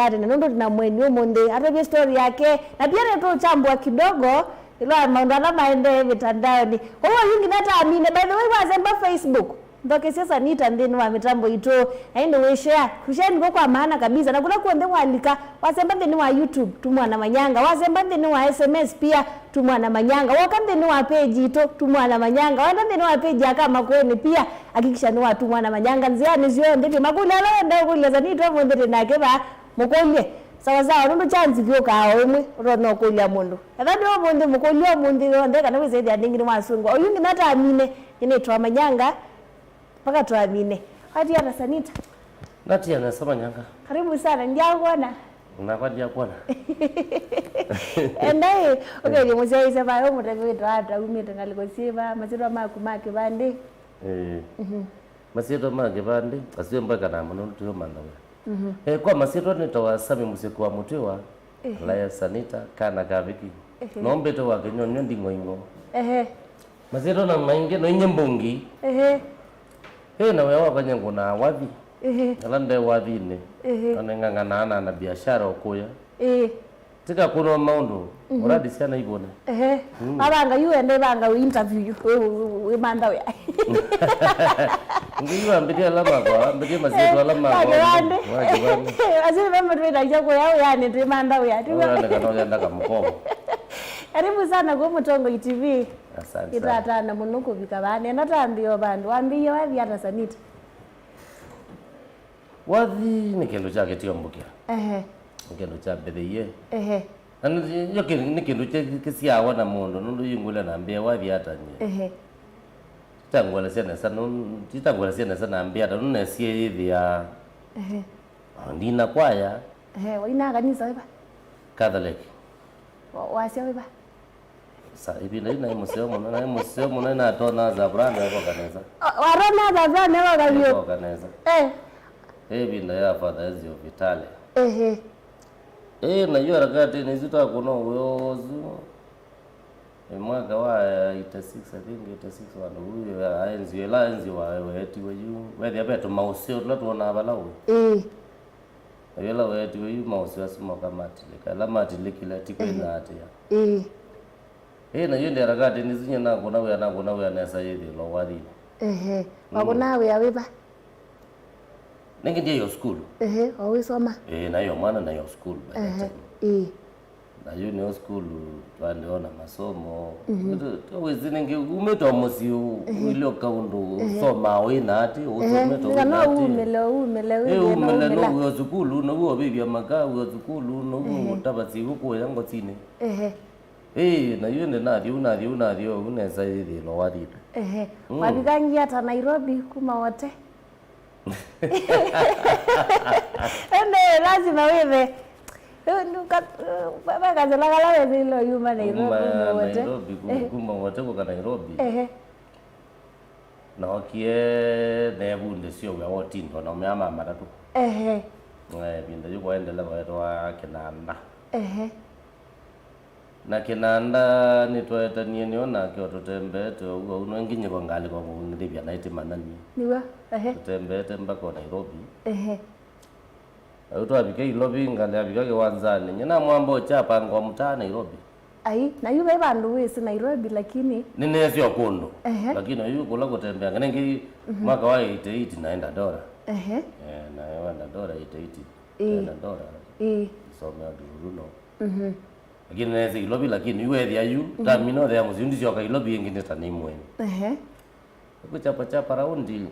yake na ndo tunamwenyo monde hata vile story yake na pia ndio uchambua kidogo ilo maundana maende mitandaoni. Kwa hiyo yingi nata amine by the way wazemba Facebook ndoke sasa nita ndeni wa mitambo ito aende we share kushare kwa maana kabisa na kuna kuende walika wazemba ndeni wa YouTube tumwana manyanga wazemba ndeni wa SMS pia tumwana manyanga wakande ni wa page ito tumwana manyanga wanda ndeni wa page kama kwene pia hakikisha ni watu mwana manyanga nziani zio ndivyo makula leo ndio kuleza ni to mondete nake ba mukolye sawa sawa ndo chanzi vyo kawo imwe rono kulya mundu athandi wa mundu mukolyo mundu ndeka na weze ya ndingi mwasungu oyungi nata amine ine twa manyanga paka twa amine hadi ana Sanita nati anasema nyanga karibu sana ndiakona unakwenda kuona endai okay ni mzee isa bayo mutavita hata umita ngalikosiba masiro makumake bande masiro make bande asiwe mpaka na mano tuyo mandawe kwa masiro nitawasami musiko wa mutiwa la Sanita kana kaviki nombe to wake nyonyo ndingo ingo masiro na mainge no nyembongi na wewe kanyango na wathi alande wathine anengangana na biashara okuya tika kuno maundu uradi sana ibone abanga you ende banga interview we manda we ngiyo ambidia lama kwa ambidia masito lama kwa wajibane azime mama twenda yako yao yani timanda we ati wala kana yanda mkomo karibu sana kwa Mutongo TV asante itata na munuko bikabane natambio bandu ambiyo wathi hata Sanita wathi ni kindu chake tiombukia kindu cha bedeye ani yoke ni kindu kisiawa na mundu nundu yingula na ambia wathi hata nye tangwala sena sana ambia hata nune sie hivi ya ndina kwaya waina kanisa wewe Catholic wasia wewe sa hivi na museo mona na tona za brand hapo kanisa warona za brand hapo kabio kanisa binda ya Father Ezio Vitale na hiyo harakati ni zito kuno uyozu mwaka wa 86 I think 86 wana huyo enzi wa weti weyu wethi abeto mausio tunatuona balao yela weti weyu mausio asimo kamati kala mati likila tikena atia na hiyo ndio harakati ni zinya na kuna we anasa hivi lo wadi wakuna we awiba ningi ndiyo school owisoma na hiyo mwana na hiyo school na hiyo ni school tuandeona masomo weziningi umeto musio ile kaundu soma wina ati umeto kana umele no school no wo bibi amaka wo school no mutabasi huko yango tine na hiyo ndio unaweza hivi lo wadi wabigangi hata Nairobi kuma wote ende lazima wewe baba kaza la wewe hilo yuma Nairobi kuma wote kwa Nairobi na okie nebunde sio wa wotindo na umeama maratu binda yuko endelea kwa kinanda na kinanda nitwaetanie niona kio tutembete ugo uno nginye kwa ngali kwa ngiribia naiti manani niwa tutembete mpaka Nairobi auto abike ilobi ngali abike kiwanzani nyina mwambo chapa ngwa mtaa Nairobi na yuba bandu wese Nairobi lakini nene sio kondo lakini yuko kula kutembea ngengi mwaka wa 88 naenda Dora na naenda Dora 88 naenda Dora somea duruno lakini neze ilobi lakini yuwe dia yu tamino dia muziundi joka ilobi ngine tani mweni kuchapa raundi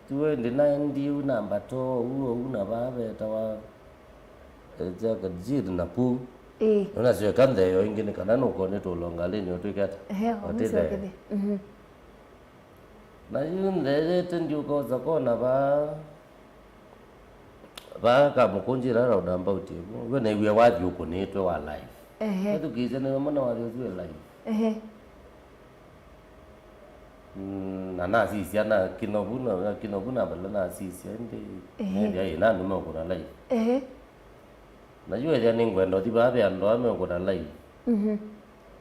tuende na ndio namba to una babe tawa jaga jiri na pu una sio kande yo ingine kana no kone to longaleni otukata otede na yunde tendio ko zakona ba ka mukunjira rauda mbauti we na iwe wathi uko nitwe wa live tukize na mwana wa zwe live na sisi ana kinobuna bala na sisi ende ndia ina nume ko na live na yue ya ningwendo ti babe ando ame ko na live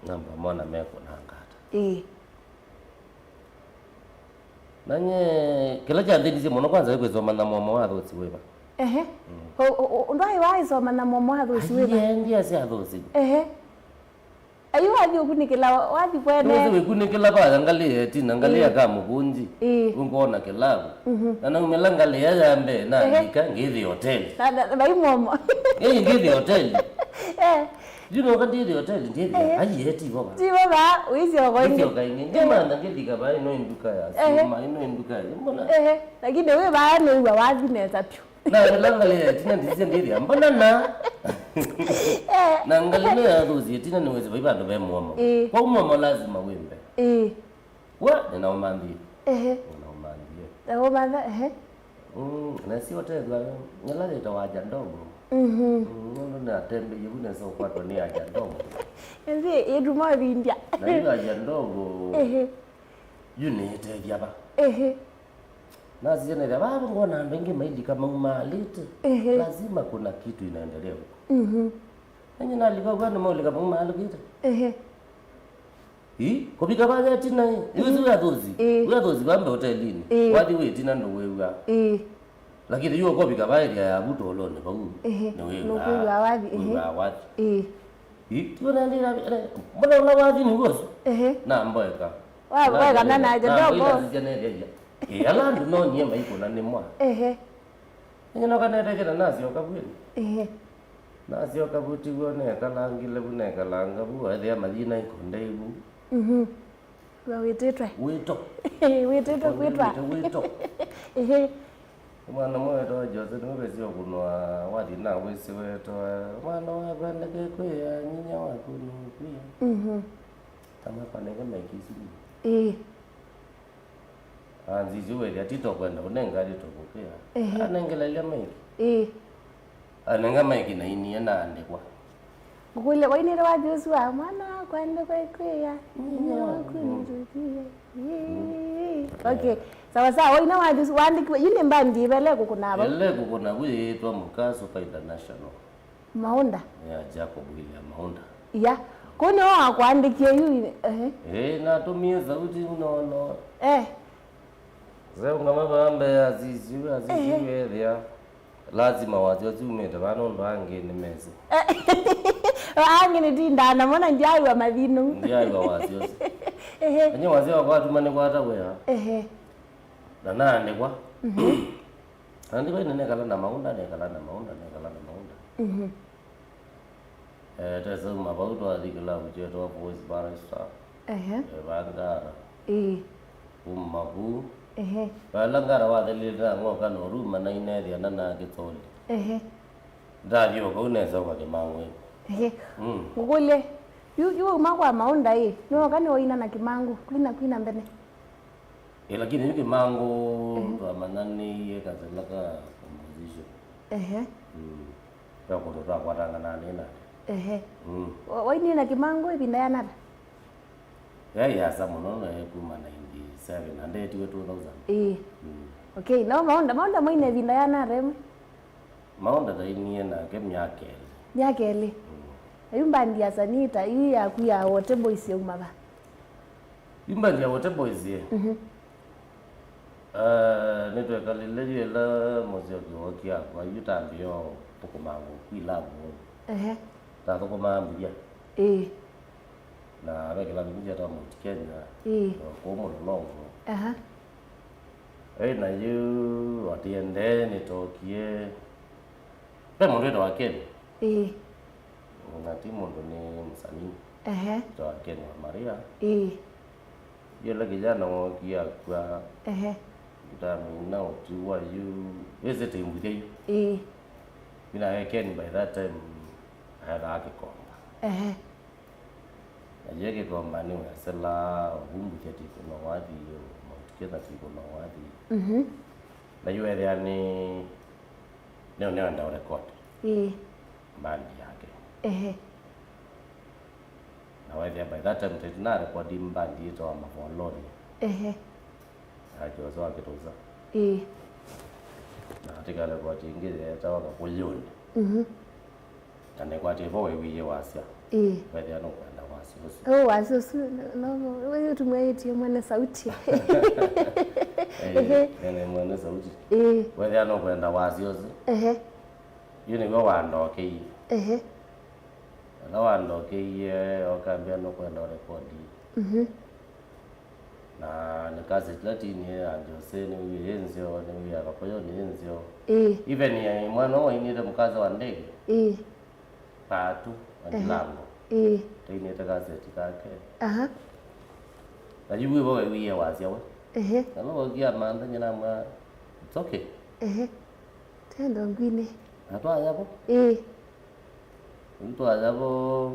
namba mwana me ko na ngata nanye kila jandi ndisi mono kwanza kwezoma na mama wa rotsi weba Ndwai waisoma na mwomo athusi wiba ndia cia athusi ayu wathi ukunikila wathi kwene wewe kunikila ba ngalia tina ngalia kama mugunji ungona kilabu na ngumela ngalia yambe na nika ngithi hotel na bai mwomo ngithi hotel Juno kan di hotel ndi ayi heti baba ti baba uisi ogoini ndio kaini ndimanda ngidika ba ino induka ya sima ino induka ya mbona lakini wewe ba no iwa wathi neza pyu na langalia tina ndisi ndiri mbona na ngalia ya dozi tina niweze baiba ndo be mwomo kwa mwomo lazima wembe wa ninaomandi naomanda na si hotel la nyala leta waja ndogo Ngono na tembe yebuna so kwato ni aja ndogo. Enzi eduma bindia. Na hiyo aja ndogo. Unite byaba. Na zile ndio baba ngona ndengi maili kama umalite. Lazima kuna kitu inaendelea huko. Nani nalika bwana mauli kama umalite. Kopika baza tina yuzu ya dozi. Uya dozi bambe hotelini. Wadi we tina ndo wewa. Lakini yuko kopika baili ya buto olone ba u. No wathi. Tuna ndira mbona unawathi ni ngoso? Na mboeka. Wa kana na aja ndogo. Alandu no nyema iko na nemwa. Ngino kana ndekera nasio kabwini. Nasio kabuti gone kalangile bune kalanga bu athia mathina ikonde ibu. Wa wititwe. Wito. Wititwe kwitwa. Wito. Mwana mweto Jose nimebezio kunwa wadi na wese weto mwana wa banda kwe ya nyinya wa kunu pia kama panenge mekisi anzi juwe ya tito kwenda unenga dito kupia anengela ile meki anenga meki na ini na andikwa kule waini wa Jose wa mwana wa kwenda kwe ya nyinya wa kunu pia okay sawa sawa waina wathi wandikwe yine mbandi bele kukunaba ele kukuna bwitwa Mukaso pa international Maunda ya Jacob William Maunda ya kone wa kuandikia yu na tumie sauti unono zao ngama bambe aziziwe thia lazima wazi umete bano ndange ni mezi wangi ni tindana mona njai wa madhinu njai wa wazi enye wazi wa kwatu mane kwata wea na nane kwa andi kwa nene kala na Maunda tesa mabauto adikila ujeto voice barista Bangara Umabu Balangara wa delira ngoka no ruma na ineria na gitoli ndadio ko neza kwa Kimangwe ngule yu makwa Maunda no kani oina na Kimangu kwina mbene lakini yuki mango ndo amanani yekazelaka composition kwa kutoa kwa tanga na nena waini na Kimango ibinda yanata ya samuno na kuma 97 and 2000 okay no Maunda mwine ibinda yanata Maunda daini na kemyakeli ayumbandi ya sanita iyi yakuya wote boys yumaba yumbandi ya wote boys netwe kalile la mozio kia kwa yutambio pokomango kwilabu ta to koma mbia na rekela mbia ta mo Kenya ko mo longo na yu atiende ni tokie pe mo ndo wakeni na timu ndo ni msanii to wakeni wa Maria yela kijana kia kwa Dami now to what you visiting with you. Again by that time I had a comba. A jege comba new sella whom we get it no wadi together people no wadi. Na you are any no and record. Bandi yake. Now I by that time did not record him bandi to am for lord. Ajo wake toza na tika le kwa tingire tawa ka kulyoni ane kwa tevo wewe wasia baada ya kwenda wasia wasia no wewe tumwaitie mwana sauti Nene mwene sauti. Wewe ano kwenda wasiozi. Yuni go wandoke. Na wandoke okambia no kwenda rekodi. Na nikazi latini anjose ni yenzio ni yakapoyo ni yenzio. Even ya mwana wa inire mkaza wa ndege. Patu wandilango. Tini takazeti kake. Na jibu ibo wiye wazia we. Nalo wagia manda nyina ma. It's okay. Tendo ngwine. Atwa yabo? Mtu ajabo.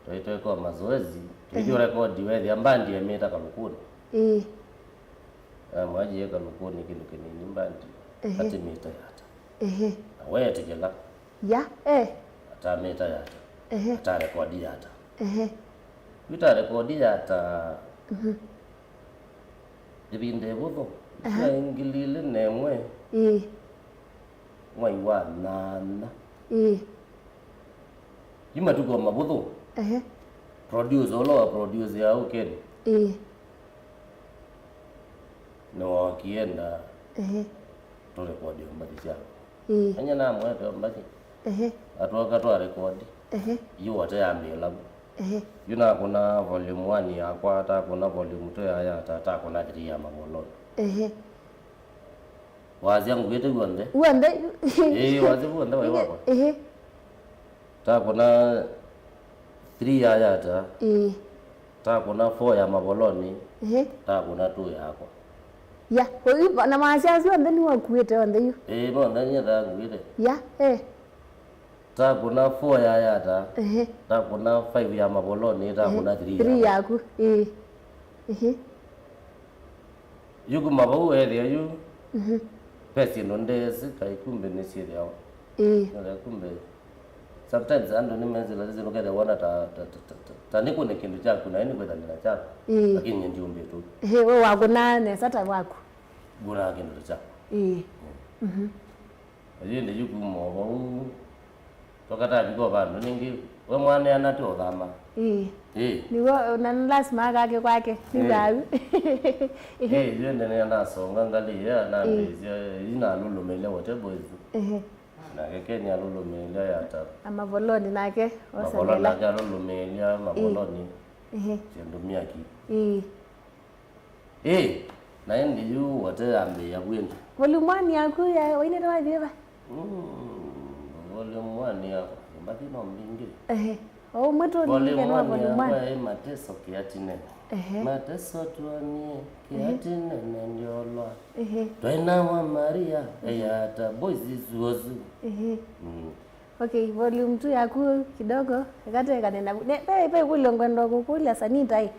Toitoe kwa mazoezi. Tuijo rekodi wewe ambandi yameta kalukuni. Maji yeka lukuni kindu kinini mbandi. Kati mita yata. Na wewe tijela. Ya. Ata mita yata. Ata rekodi yata. Wita rekodi yata. Dibinde budo. Ingilile nemwe. Mwai wa nana. Yima tuko mabudo. Produce olo produce ya ukeni. No kienda. To rekodi mbadi cha. Anya na mwe to mbadi. Atoka to rekodi. Yu wate ya mila. Yuna kuna volume 1 ya kwa hata kuna volume 2 ya hata kuna 3 ya magolo. Wazi yangu gete uande. Uande. Wazi uande wewe wako. Ta kuna 3 ya hata. Ta kuna 4 ya maboloni. Ta kuna 2 yako. Ya, kwa na maasiasi wande ni wakuite wande yu. Mo ndani ya kuite. Ya, Ta kuna 4 ya hata. Ta kuna 5 ya maboloni, ta kuna 3 yako. Yuko mababu area yu. Pesi ndondezi kaikumbe nisiri yao. Ndio kumbe. Sometimes ando ni menzela zile lokada wana ta niko ne kindu chako na niko ndani na chako. Lakini ndio umbe tu. Wewe wako nane sata wako. Gura kindu chako. Ajende yuko mababu. Tokata biko bando ningi we mwane anato dhama. Ni wewe na lazima kake kwake. Ni dawi. Yende ne na songa ngali ya na mbezi ina lulu mele whatever is. Na keke ya lulu mele ya ta. Amavoloni nake osengela. Mavoloni nake lulu mele ya mavoloni. Chendo miaki. Na ndi yu wate ambe ya bwendo. Volume 1 yako ya waine ndo waziva. Volume 1 yako mbaki no mbingi. Mweto ni ngeno volume 1. Mateso kiati nene. Mateso tuanie kiati nene njolwa. Twaina wa Maria eyata boys zuozu. Okay, volume 2 yako kidogo ikate kanena. Pe kulongo ndo kukula sanita hii.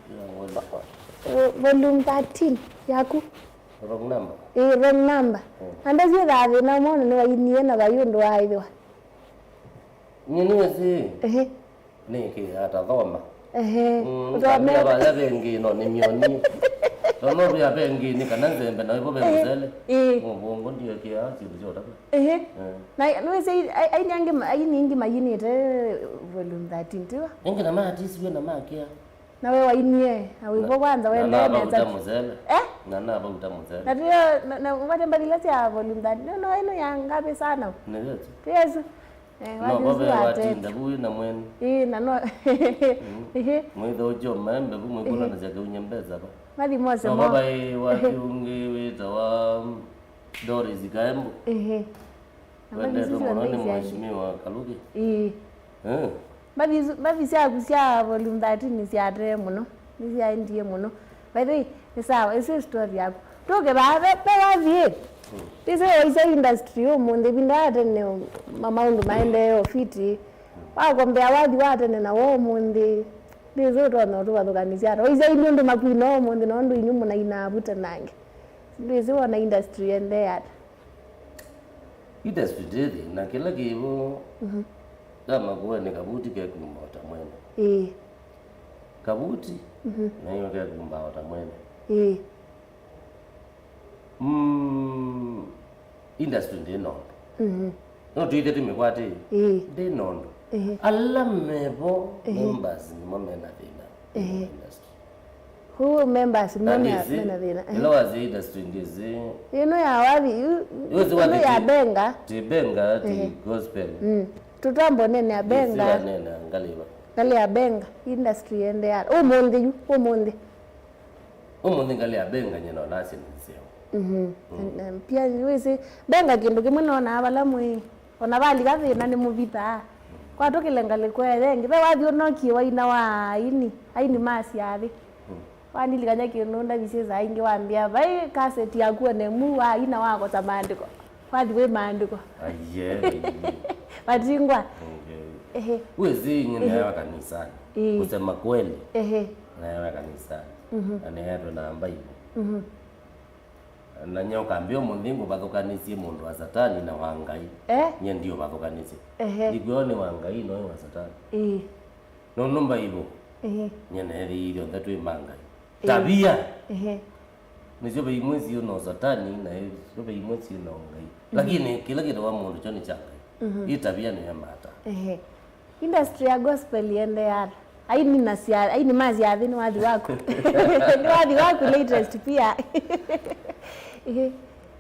Volume 13 yako. Wrong number. Wrong number. Anda zi dawe na mwana ni wainie na bayundo waithiwa. Nyini si. Niki hata thoma. Utamea baya bengi no ni mioni. Tono ya bengi ni kana nzembe na ipo benzele. Ngo ndio kia chibujo taka. Na no sei ai nyange ai ningi mayini te volume 13 tiwa. Ningi na mati siwe na makia. Na wewe wainie, awipo kwanza wewe ndio unaweza. Na ba utamuzele. Na ndio na wale mbadala ya volume 13. No ino ya ngapi sana. Ndio. Yes. Wajuzi watinda buyi na mwene. Na no. Mwido jo membe bu mwikula na jaga unyembeza ba. Mali mose mo. Baba wakiungi wita wa Doris Gaembo. Wende ndo mwanani mheshimiwa Kaluge. Babi sia kusia volume 13 ni sia atre muno. Ni sia ndiye muno. By the way, ni sawa, ese story yako. Toke ba wa vie. This is industry umunde bindate ne maundu maendeleo fiti. Wagombea wadi wate na wo munde. Ndizo ndo ndo badoganizia. Oiza inyondo makwino munde ndo inyumu na inabuta nange. Ndizo wana industry ende ya. Industry dedi na kila kibo. Dama kuwe ni kabuti ke kumbota mwene. Kabuti. Na hiyo ke kumbota mwene. Industry ndi nondo. No tuite timekwati. Ndi nondo. Alamebo members ni momena dina. Industry. who members none ya thina ilo wazi industry ndizi ino ya wathi ino ya benga ti gospel tutambo nene ya benga nene ngaliwa ngali ya benga industry ende ya umundi ngali ya benga nyeno nasi nisio pia wisi benga kindu kimwe nona abalamwe ona bali gathina ni muvitha kwa tukilenga likwere ngithe wathi unoki waina wa aini masi athi waniliganya kinunda bisiza ingi wambia vai cassette yaku nemu wa ina wako tamandiko wathi we mandiko aye batingwa wezi nyene ya kanisa kusema kweli na ya kanisa anayeto na ambayo na nyoka mbio mundingu bathukanisi mundu wa satani na wangai nye ndio bathukanisi igwone wangai no wa satani no numba ibo nyene ri yo ndatwe mangai tabia nizo be imwezi no satani na zo be imwezi no wangai lakini kila kitu wa mundu choni changa hii tabia ni ya mata industry ya gospel yende yara aini nasia aini mazi ya dhini wathi wako ni wathi wako latest pia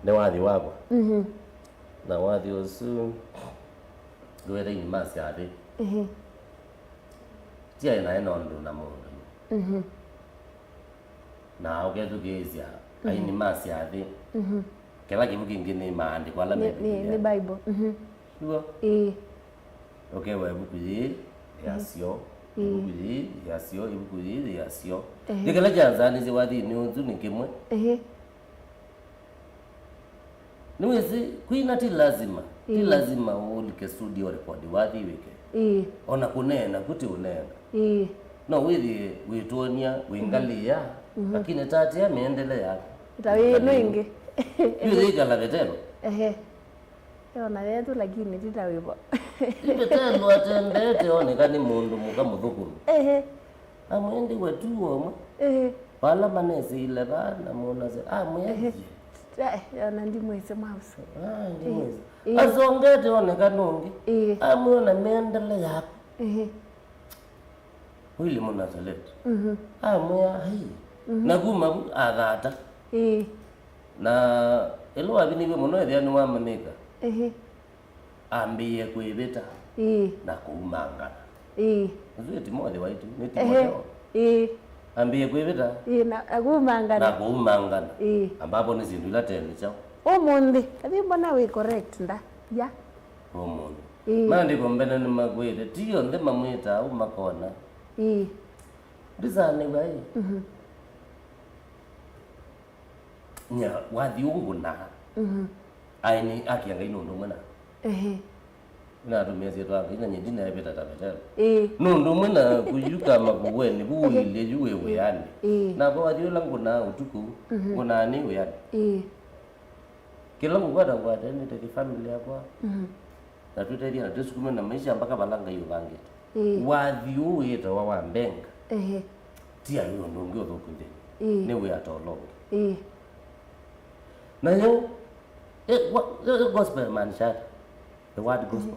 ne wathi wako na wathi osu gwere ni mazi ya dhini tia ina eno ndo na mundu na ogetu gezia aini mazi ya dhini kila kibu kingine maandiko ala ni bible Sure. Okay, wewe bukuyi yasio. Bukuyi yasio, bukuyi yasio. Nikala janzani ziwadi ni unzu nikimwe. Niwezi kuina ti lazima. Ti lazima ulike studio record wadi weke. Ona kunena kuti unena. No wituonia wingalia lakini tati ya miendelea. Itawe nwingi. Yule kala vetelo. Ona yetu lakini titawipo. Ibetelo atendete onekani mundu mukamudhukuru. Amwendi wetu omwe. Pala manezi ile bana munaze mweje. Ona ndi mwese mauso. Ndi mwese. Azongete onekani ungi. Amwona mendele yako. Wili munazelete. Amwe hai. Naguma agata. Na elo abiniwe muno ethani wa manika. Ambiye kwibita na kuumangana nzwe timothe waitu ni timothe ambiye kwibita na kuumangana ambapo ni zindu ila tene chao umundi kathi mbona we correct nda ya umundi maandiko mbene ni magwire tiyo nde mamwita au makona ndizane bai nya wathi ungu na aini akianga inundu mwana na tumia zetu hapo ina nyingine ya beta tabetelo nundu mwana kuyuka makuweni buile yuwe yani na kwa dio langu na utuku kuna ni yani kila ngwada ngwada ni te family yako na tuteria na tusukume na maisha mpaka balanga yubange wathi uwita wa wambenga tia hiyo ndongo dokunde ni we atolo na yo what the gospel man shot the word gospel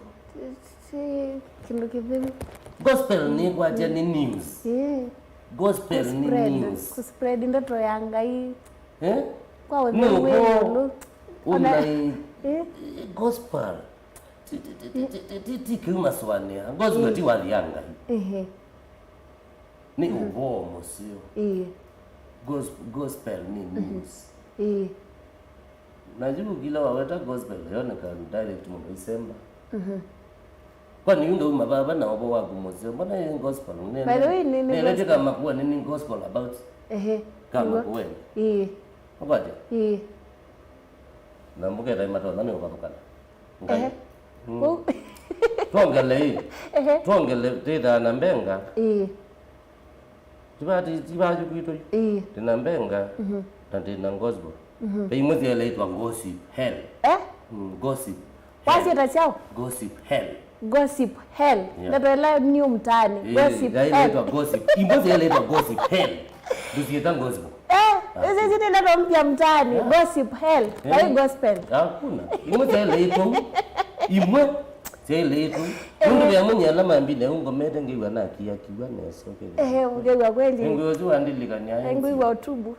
gospel ni kwa ni news gospel ni news ku spread ndoto yanga hii kwa wewe una gospel kama swani gospel ti wali yanga ni ubomo sio gospel ni news najibu kila waweta gospel yone kan direct mu December kwani yundo mababa na wabo wako mozio mbona ni gospel nene by the way nini nene kama kuwa nini gospel about kama kuwe ngoja na mbuke dai mato nani ukakana ngai tuongele teta na mbenga tibati kuito tena mbenga na gospel imwezi eleitwa gossip hell gossip wasi atachao gossip hell ndio la new mtani gossip hell inaitwa gossip imwezi eleitwa gossip hell dusieta gospel hizi ndio mpya mtani gossip hell hai gospel hakuna imwezi eleitwa imwe Sele tu. Mundu ya munya la mambile ungomete ngiwa na kiwa neso kile. Ungewa kweli. Ngiwa tu andilika nya. Ngiwa utubu.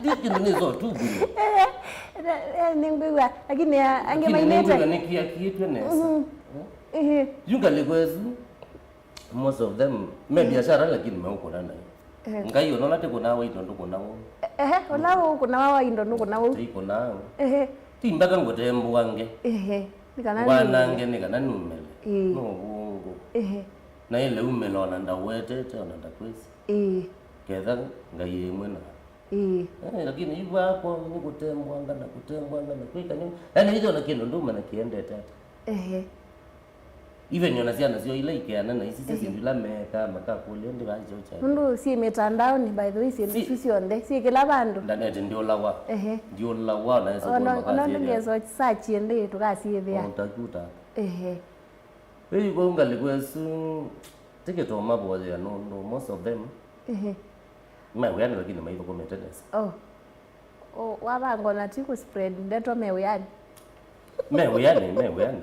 Diki nizo tubu. Ngiwa lakini angemaileta. Ngiwa nikia kitu neso. Yunga legwezu. Most of them biashara lakini mauko nana. Ngai ono late kuna wa itondo kuna wo. Olawo kuna wa itondo kuna wo. Iko na. Timbaga ngotembo wange. Wanange nikana numele. No wongo. Na ile umele ona ndawetete ona ndakwisi. Ketha ngai yemwe na. Lakini hivi hapo ni kutembwanga na kwika ni. Yaani hizo na kindu nduma na kiende tata. Even nyona siana sio ile ikiana na isi sisi ndila meka makakuli ndi baje ucha. Mundu si mitandao ni by the way si onde si kila bandu. Ndane ndio lawa. Ndio lawa na hizo kwa makazi. Ona ngezo search ende tukasi ethia. Utakuta. Wewe gonga likwesu tiketo mabo ya no most of them. Mewani lakini maivo kwa maintenance. Wabango na tiku spread ndeto mewani. Mewani.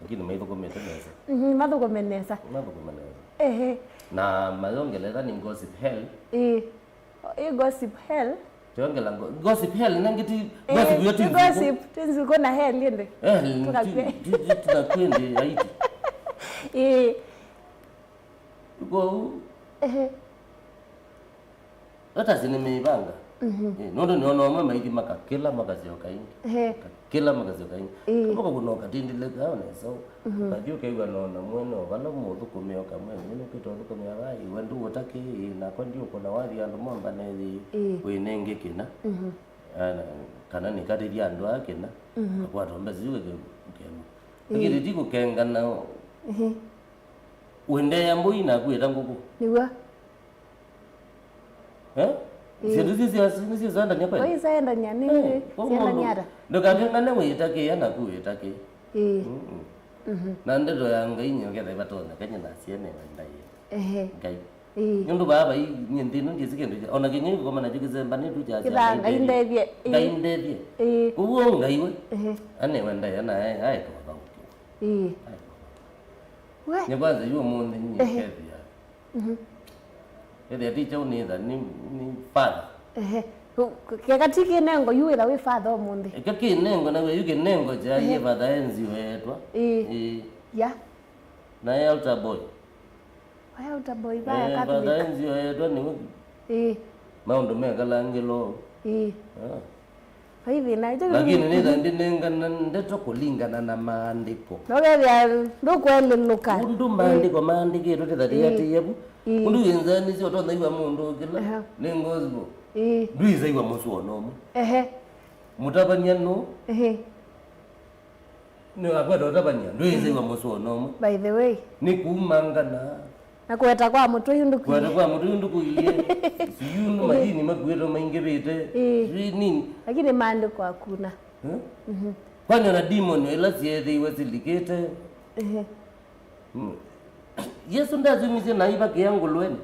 Lakini maivo kwa maintenance. Madho kwa menesa. Na mayongeleza ni gossip hell. Gossip hell. Tiongela gossip hell nangiti gossip yote. Gossip tinziko na hell yende. Tunakwende haiti. Uko hata zimeibanga. Nondo niono mama hiki makakela makazi yokaingi. Kila makazi yokaingi. Kama kuna katindile kaone so. Badio kaiwa naona mweno wala mudhu kumioka mweno. Mweno kitu wadhu kumia vai. Wendu utaki na kwa ndio kuna wadhi andu mwamba nezi wenenge kina. Kana nikati ya andu akina. Kwa tombe ziwe kema. Lakini tiko kenga na wende ya mbui na kueta nguku. Niwa? Sisi zanda nyapa. Wai zaenda nyani sienda nyara. Ndokagenga na wetake yana kuetake. Na ndedo yanga inyo kenda batona kenya na siene ndai. Ngai. Nyondo baba hii nyindino ngisikendo ona kinyi ko mana jikizemba ni tuja. Kidanga indevye. Ngai ndevye. Uwo ngai we. Ane wenda yana ai ko ba. We. Nyabaza yu mundi ni kevya. Ede ticha unida ni father. Kekati kinengo yuira we father omundi. Kaki nengo na we yuke nengo ja ye father enzi wetwa. Ya. Na ye altar boy. Why altar boy ba Catholic. Father enzi wetwa ni. Maundu mekala ngelo. Hivi na hizo. Lakini nida ndinengana ndeto kulingana na maandiko. Nogevya ndokweleluka. Undu maandiko yote that yati yebu. Undu yenzani sio tonda iwa mundu kila. Nengozbo. Nduiza iwa musuo nomu. Mutabanya no. Ni akwenda utabanya. Nduiza iwa musuo nomu. By the way. Ni kumangana. Na kueta kwa mutu yundu kuye. Kueta kwa mutu yundu kuye. Siyundu majini makueto maingebete. Sui nini. Lakini maandiko hakuna. Kwani na demon ila siete iwa silikete. Yesu ndazumize na iba kiyangu lweni.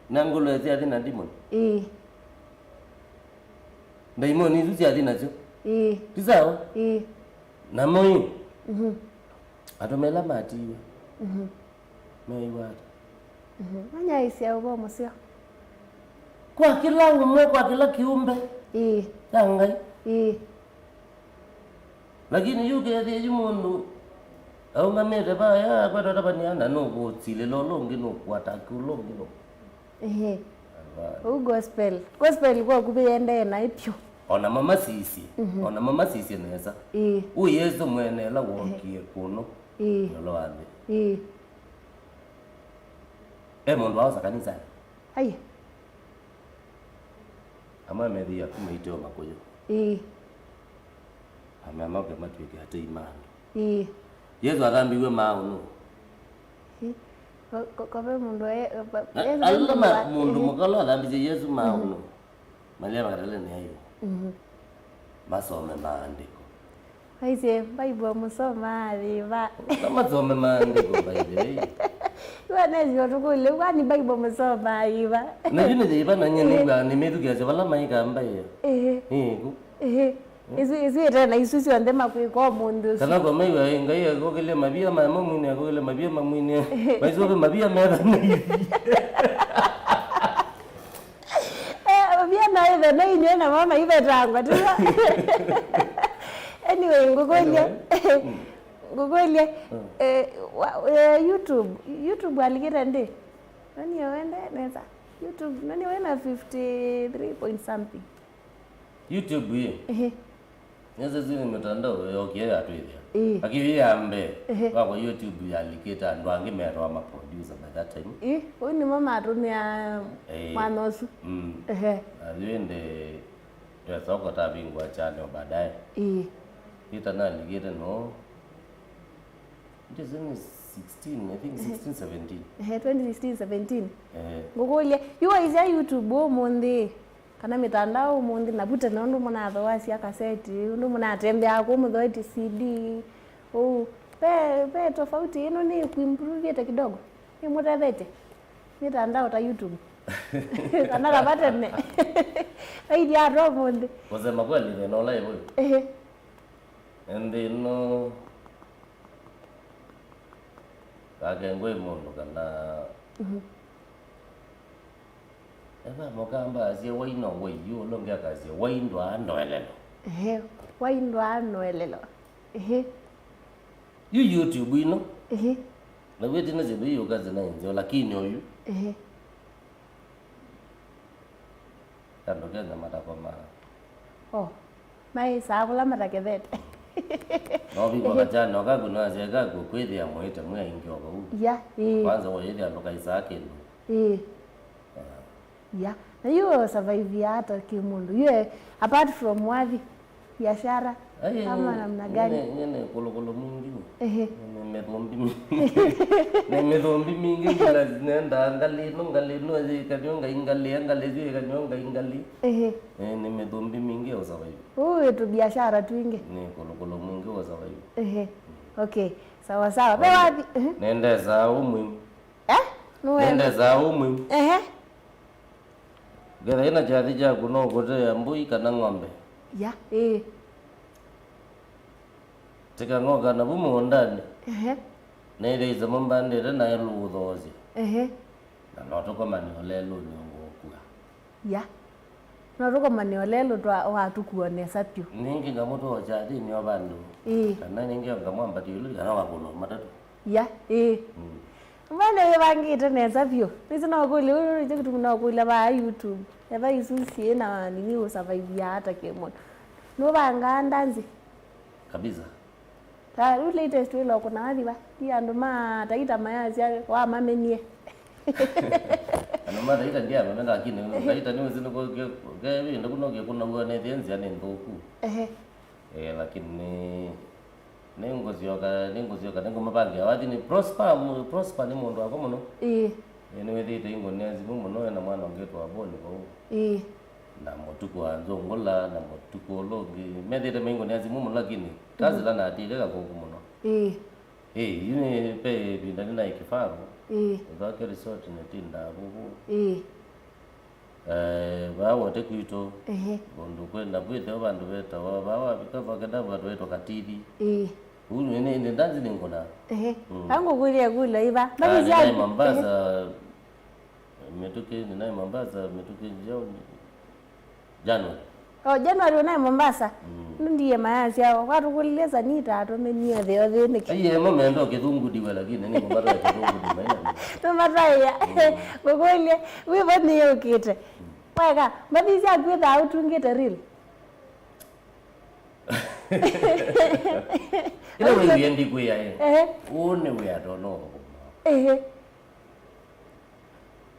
Nangulo eti adina demon. Demon izu si adina cho. Tisawa? Na moyo. Atomela matiwe. Meiwa. Anya isi ya ubo musio. Kwa kila umwe kwa kila kiumbe. Tangai. Lakini yuke eti yumundu. Au ngamete ba ya kwa tabani ana no go tsile lolongi no kwata kulongi no. Gospel kwa kubiyende na ipyo. Ona mama sisi neza. Uyesu mwene la wokie kuno. Lo ande. Mundu wao kanisa. Haye. Ama media kumeitwa makoyo. Ama ke matwike hata imani. Yesu akambiwe mauno. Kwa mundu alama mundu mukalo adambije Yesu mauno. Malia magarele ni hayo. Masome maandiko. Haise Bible musoma riva. Kama some maandiko Bible. Wanezi watukule wani Bible musoma riva. Na yune jiba na nyeni ba ni medu kiasi wala mai kamba ya. Isu tena isusi wandema kwa mundu. Kana kwa maiwa ngai ko kile mabia mama mwine ko kile mabia mamwine. Baizo be mabia mera. Mabia na ile na inyo na mama ibe tangwa tu. Anyway, ngogolia YouTube alikita ndi. Nani wende neza? YouTube nani wena 53 point something. YouTube hii. Neza zini mitandao yokia atu hivi. Akivi ambe kwa YouTube alikita ndo angimerwa ama producer by that time. Huyu ni mama atumia Mwanosu. Aliende soko tabingwa chane baadaye. Kita na alikita no. It is in 16, I think 16, 17. 2016, 17. Ngogolia, yuwa izia YouTube mundi. Kana mitandao mundi nabuta na ndu muna athawasi ya kaseti, ndu muna atembea kwa mudhoiti CD. Pe tofauti ino ni kuimprove yete kidogo. Ni mutethete. Mitandao ta YouTube. Kana kabate ne. Aidi ya roho mundi. Wasema kweli no live. And then no kagengwe mundu kana eba mokamba asie waino wayo longe akazie waindwa anoelelo waindwa anoelelo YouTube ino na weti na zebe yo kazi na nzo lakini oyu kando kenda matako mara mai saakula matakethete no bibo kachana no kaguno azega kukwithia mwite mwe ingyo ko kwanza woyethia ndo kaisake na hiyo survive hata kimundu hiyo apart from wathi biashara kama namna gani nene kolokolo mingi nimethombi mingi kila nenda ngalino zikanyonga ingali nimethombi mingi au survive tu biashara twingi ni kolokolo mingi au survive okay sawa pe wapi nenda za umwi nenda za umwi Gera ina jadi jago no gote ambui kana ng'ombe. Tika ngoga na bumu ndani. Na ile izo mbande na luthozi. Na noto kwa maniolelo ni ngokua. Na roko maniolelo twa watu kuonesa pyo. Ningi ngamoto wa jadi ni wabandu. Kana ningi ngamwamba tiulu kana wakuno matatu. Mbane bangite neza pyo. Nizina okuli uri kitu kuna okuli ba YouTube. Eba isusi na nini usurvive hata kemon. No banga ndanzi. Kabisa. Ta latest wilo kuna hadi ba. Dia ndo ma taita mayazi wa mamenie. Ano ma taita ndia mamenda lakini taita ni wazino kwa hivi ndo kuna uone thienzi yani ndoku. Lakini ningozioka ningo mabangi awadi ni prosper ni mundu wako muno ni wethite ingo nezi muno na mwana ongeto aboni ko na motuko anzongola na motuko logi medite mengo nezi muno lakini kazi lana atileka ko muno yini pe bindani na ikifaru zake resort ni tinda bubu bawote kuito bondu kwenda bwete abantu beta bawa bikava kada batu beto katidi Ulu ni ndanzi ningona. Tangu kule iba. Bali ya Mombasa metuke January. January unaye Mombasa. Ndiye mayazi hao. Watu kuleza nita atomenia the niki. Aye mama ndo kithungu diwe lakini ni kumbara kithungu diwe ina. Tomataya. Gogole we bani yokite. Wega, mabisi akwitha outungite real. Ila wewe yendi kuya one we adono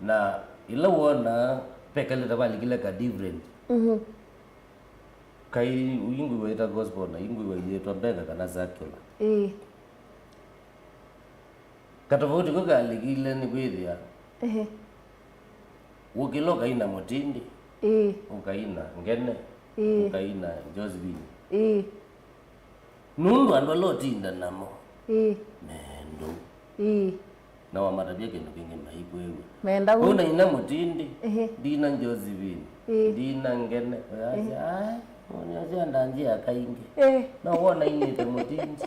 na ila wona pekale tabali kila ka different kai wingu weta gospel na wingu wetu mbega kana zakula katofauti ko gali kile ni kwithia ukiloka ina motindi ukaina ngene ukaina Josephine nundu ando lotinda namo nendo na wamatabia kendo kingi maikwewe menda una ina motindi dina Josephine dina ngene Onya ndanjia kaingi. No wona inite mutinji.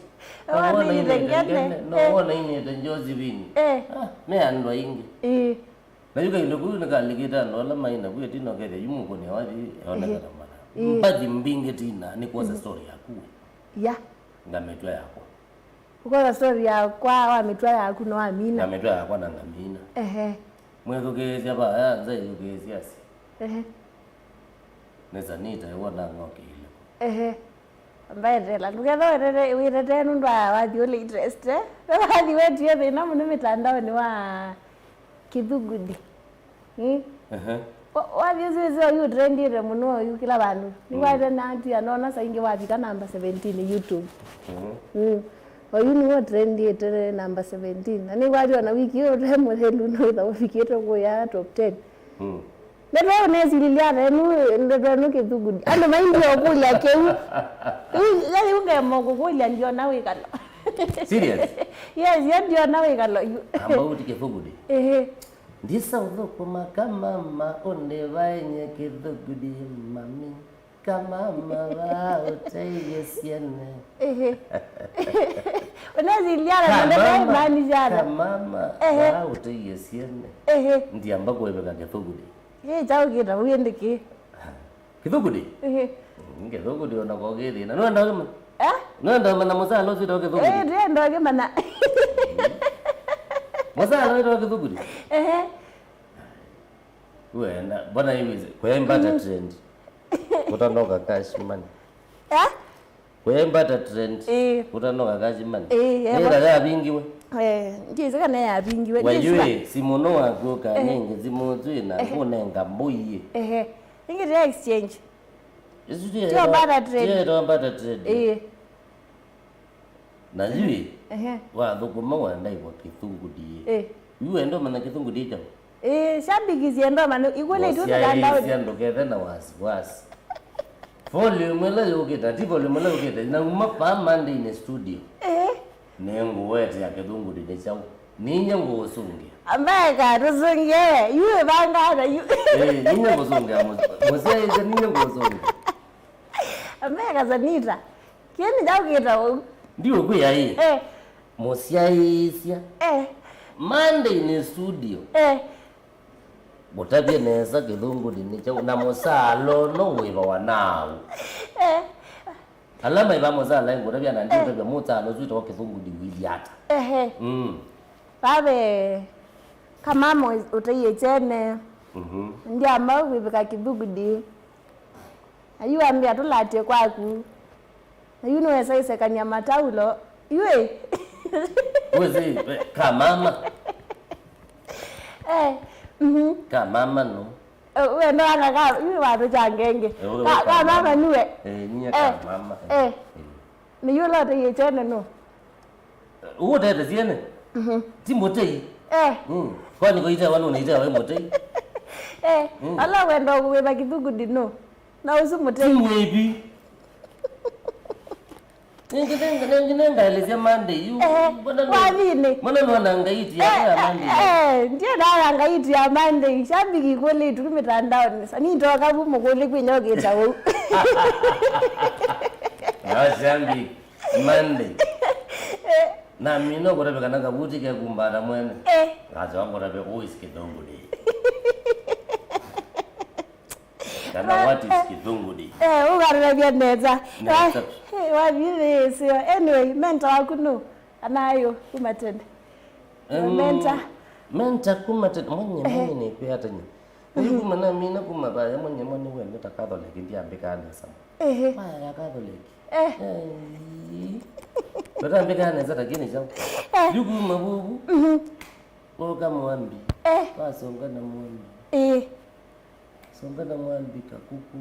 Wona inite no wona inite njozi bini. Me andwa ingi. Na yuka iloku nikaligita no la maina bwe tino kete yumu kone wadi ona kama. Mbadi mbinge tina ni kwa story yaku. Ya. Ngametwa yako. Uko story yakwa wa mitwa yaku no amina. Ngametwa yakwa na ngamina. Mwezo kezia ba ya nzai kezia si. Neza nita yona ngoke ile. Mbaye la ndugetho rere wirete nundu wathi ule interest wathi wetu yethe na muno mitandao ni wa kithugudi wathi zizo yu trendire muno yu kila bandu ni wathi na ati anona saingi wathi ka number 17 YouTube oyu ni wa trendire number 17 na ni wathi na wiki yo remo helu no da ufikite ko ya top 10 Ndio nezililia ndio kithugudi. Ano maindi okulia keu. Yali unge mogo kulia ndio nawe kalo. Serious? Yes, ndio nawe kalo. Ambao utikithugudi. Ndisa udhoko makamama onde vaenye kithugudi mami. Kama mama utayesiane. Unaziliana ndio mani jana. Kama utayesiane. Ndiye ambako webeka kithugudi. Chao kita uendeke. Kithugudi? Kithugudi ona kogeri na nenda kama. Nenda mana musalo sito kithugudi. Ndio kama na. Musalo sito kithugudi. Wena bwana hivi kwa mbata trend. Utanoka cash money. Kwa mbata trend. Utanoka cash money. Nenda ya bingi we. Ngize kana ya bingi we. Wewe simuno wako kanenge zimuzwe na kunenga mbuyi. Ingire exchange. Ndio mbata trend. Ndio mbata trend. Na yui. Wa thukuma wa ndai kwa kithungudi. Yue ndo mana kithungudi cha. Shabigizie ndo mana igole tu kanda. Sia ndo kethe na wasi. Volume la yoketa, volume la yoketa na umapa mande in studio. Nengo wete ya kithungudi de chao. Ninye ngosunge. Ameka rusunge. Yue banga na yu. Ninye ngosunge mose ise ninye ngosunge. Ameka zanita. Kieni jao kita. Ndio kwa hii. Mosia isia. Mande in studio. Botabye neza kithungudi ni chao na mosalo no weba wanao. Alama iba mosala ngotabya na ndio tabya motalo zwito kithungudi wiliata. Babe kama utaye chene. Ndio ambao wibika kithungudi. Ayu ambia tulate kwaku. Ayu no esa isekanya mataulo. Yue. Wezi kamama. Kamama no. We ndo anga yue watu changenge. Kamama niwe. Niye kamama. Ni yule utaye chene no. Uwo tete ziene. Timotei. Kwani koita wanu unaita wewe motei? Ala wendo kuweba kithugudi no. Na usu motei. Timwebi. Ngenga elezia mande yu. Wavine. Mbona ngaiti ya mande. Ndiye na ngaiti ya mande. Shambiki kweli tu mitandao ni. Sani ndoka bumo kweli kwinyogeta wewe. Na shambiki mande. Na mino kwa rebeka nanga buti ke kumbana mwene. Kaza wangu rebeka uisi kithungudi. Kana what is kithungudi? Ugarabia neza. Wavile sio. Anyway, mentor wako no. Anayo kumatende. Mentor kumatende mwenye ni kwa hata nyi. Yuko mana mina kumabaya mwenye wewe Catholic ndio ambikana sana. Baya Catholic. Bada ambikana sasa lakini chao. Yuko mabubu. Oka mwambi. Basonga na mwambi. Songa na mwambi kakuku.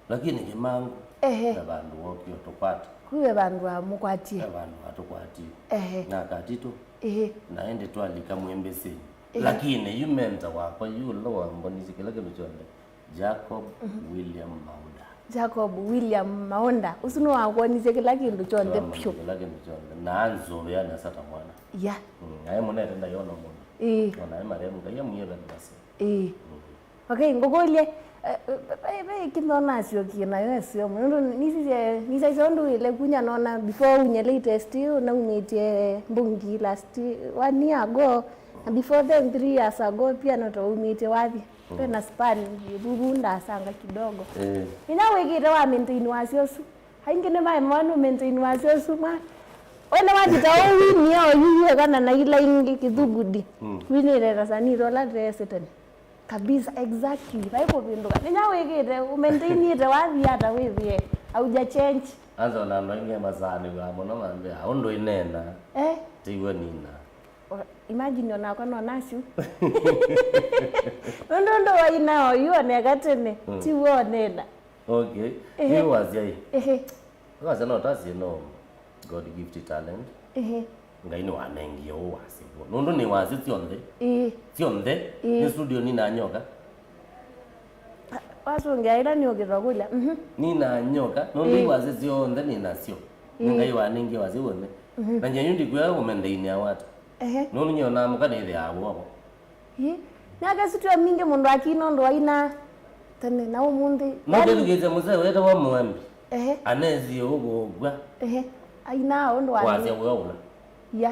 Lakini kimangu. Na bandu woki otopata. Kuwe bandu amukwatie. Na bandu atokwatie. Na katito. Naende twalika mwembeseni. Lakini yumenta wako yulo ambonisi kila kitu chonde. Jacob William Maunda. Jacob William Maunda. Usuno wakonise kila kintu chonde pyo. Kila kintu chonde. Na anzo yana sata mwana. Ya. Aye mwana tenda yona mwana. Mwana aye maremu kaya muyela ndase. Okay, ngogolie kinona sio kina yesio mundu nisi sondu ile kunya nona before unyele test na umetie mbungi last 1 year ago, and before then 3 years ago pia noto umetie wapi tena span bubunda sanga kidogo inawekire wa maintain wasiosu haingine mai mwana maintain wasiosu ma wena wajita wini yao yuye kana na ila ingi kithugudi wini rera sani rola reseten kabisa exactly baipo binduka ninyawekire umaintainite wathi hata withie auja change anza na ndoinge masani wa muno mambe aundo inena tiwe nina imagine ona kono nashu ndo wainao yuone gatene tiwe nena okay you was yai because no that's God gifted talent ngaini wanengi wasi nondo ni wasi tionde ni studio ni nanyoka wasu ngaira ni ogirogula ni nanyoka nondo wasi tionde ni nasio ngai wanengi wasi wone na nyenyundi kwa umendeini awata nondo nyona mukana ile awo naga studio mingi mundu akino ndo aina tane na umundi nondo ngeze muze weta wa mwambi anezi ogogwa aina ondo wazi wewe ya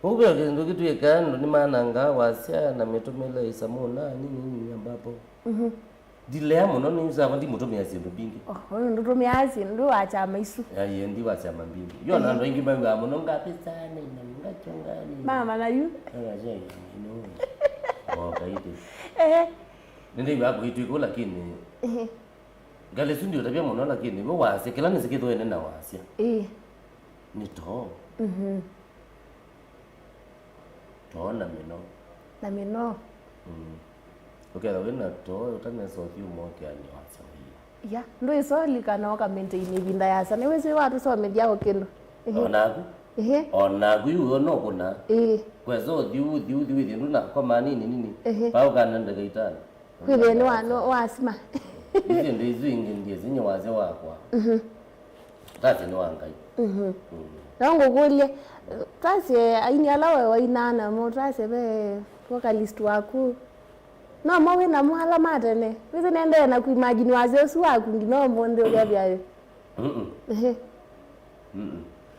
Uwe ndo kitu yekano ni mananga wasia na metomela isamona nini ambapo dilea muno ni usaba ndi mutomya zindu bingi ndo tomya zindu acha maisu ya ndi wacha mambingi yo na ndo ingi banga muno ngapesana na ngachongani mama na yu aje no kaidi ndio yako itu iko lakini gale sundio tabia muno lakini bo wase kila nisikitho ene na wasia ni to to na mino okay la wena to utane so few more kyani wacha hiyo ya ndo iso likana oka maintain binda yasa ne wese watu so media okendo onagu yuo no kuna kwezo diu ndo na kwa nini pao kana ndaga itani kwile ni wasima hizi ndio zingi ndiye zinyo waze wakwa tati ni wangai nango kule tase aini alawe wainana mo tase be vocalist waku no mo wena mwala matene wize nende na kuimagine waze su waku ngino monde ogabyayo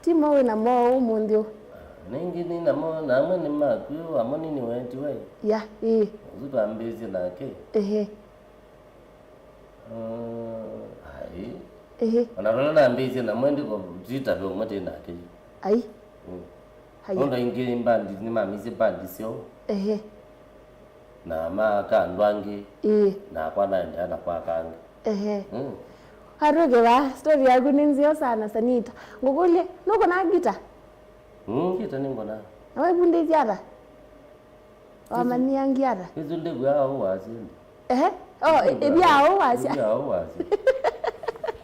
timo wena mo umundio ningi ni na mo na mo ni maku amoni ni wenti we ya uzuba mbezi na ke Anarola na mbezi na mwende ko zita be umate na ke ai Onda ingi mbandi ni mamizi bandi sio na maka ndwangi na kwa na ndia na kwa kangi haroge ba story yangu ni nzio sana sanita ngokule nuko na gita kita ningo na wewe bunde ziara wamania ngiara hizo ndegu yao wazi ebyao wazi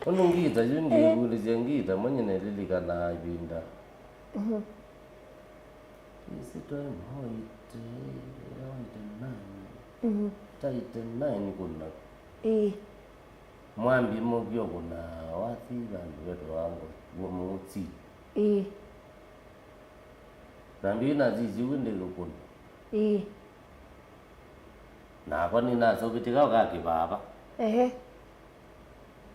Onungita yundi uli zengita mwenye nelilika na ibinda isi to hoite taite nine kuna mwambi mogyo kuna wathi bandu wetu wangu womutsi nambi na zizi wende kuna na kwa nina so bitika ka ke baba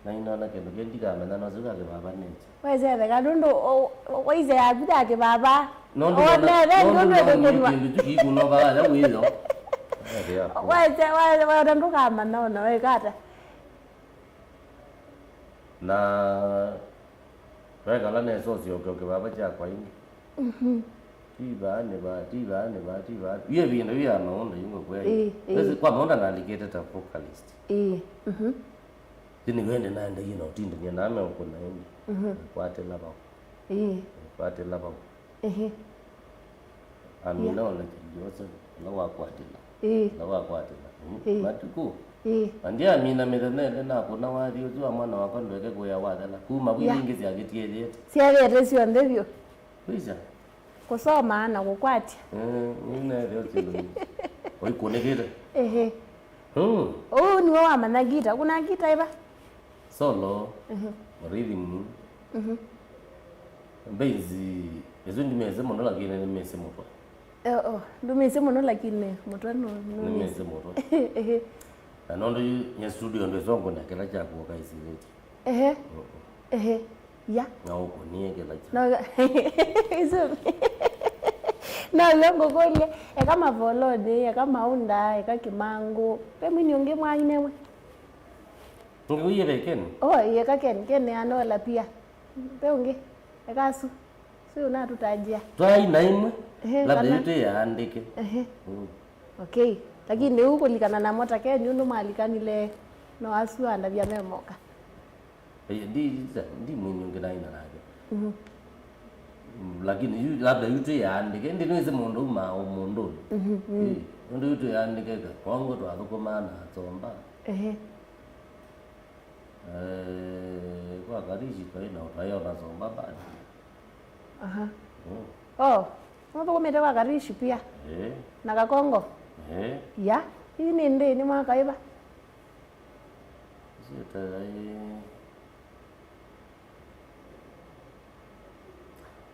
na inaona kendo kendika mena no zuka ke baba neti weze be gadundo weze abida ke baba no ndo ndo ki kuno baba la wizo weze ndo kama naona we kata na wega la ne so sio ke baba cha kwa ini tiba ye bintu ya no yungo kwe ese kwa monda na aligeta ta vocalist dini wende na nda yino tinde ni na me ko na yindi kwate laba amina ona kijosa na wa kwate matuku andia amina medane na ko na wa dio tu amana wa kondo ke ko ya wa dala kuma bwingi zi agitie je siagete sio ndevyo bisa kusoma na kukwati nina leo tilo oi konegere ni wa managita kuna gita iba solo rhythm bezi ezo ndimeze mono lakini nimese moto ndumese mono lakini moto no nimese moto na nondo ya studio ndo songo na kila cha kuoka isileti ya na uko nie kila cha no iso na longo kole kama volode kama unda kimangu pe mimi unge mwanyine we unge beken ye ka ken anola pia pe unge kasu sio na tutajia twai naimwe labda yote yaandike okay lakini huko likana na mota Kenya ndo malikanile no asu anda vya memoka ndi mwenye ngedaina naje lakini labda yote yaandike ndi niweze mundu mundu ndo yote yaandike kongo to adukomana tsomba kwa karishi kwa ina utayo na tsomba bado Mwapo kumete wakarishi pia na kakongo ya hii ni ndi ni mwaka iba zita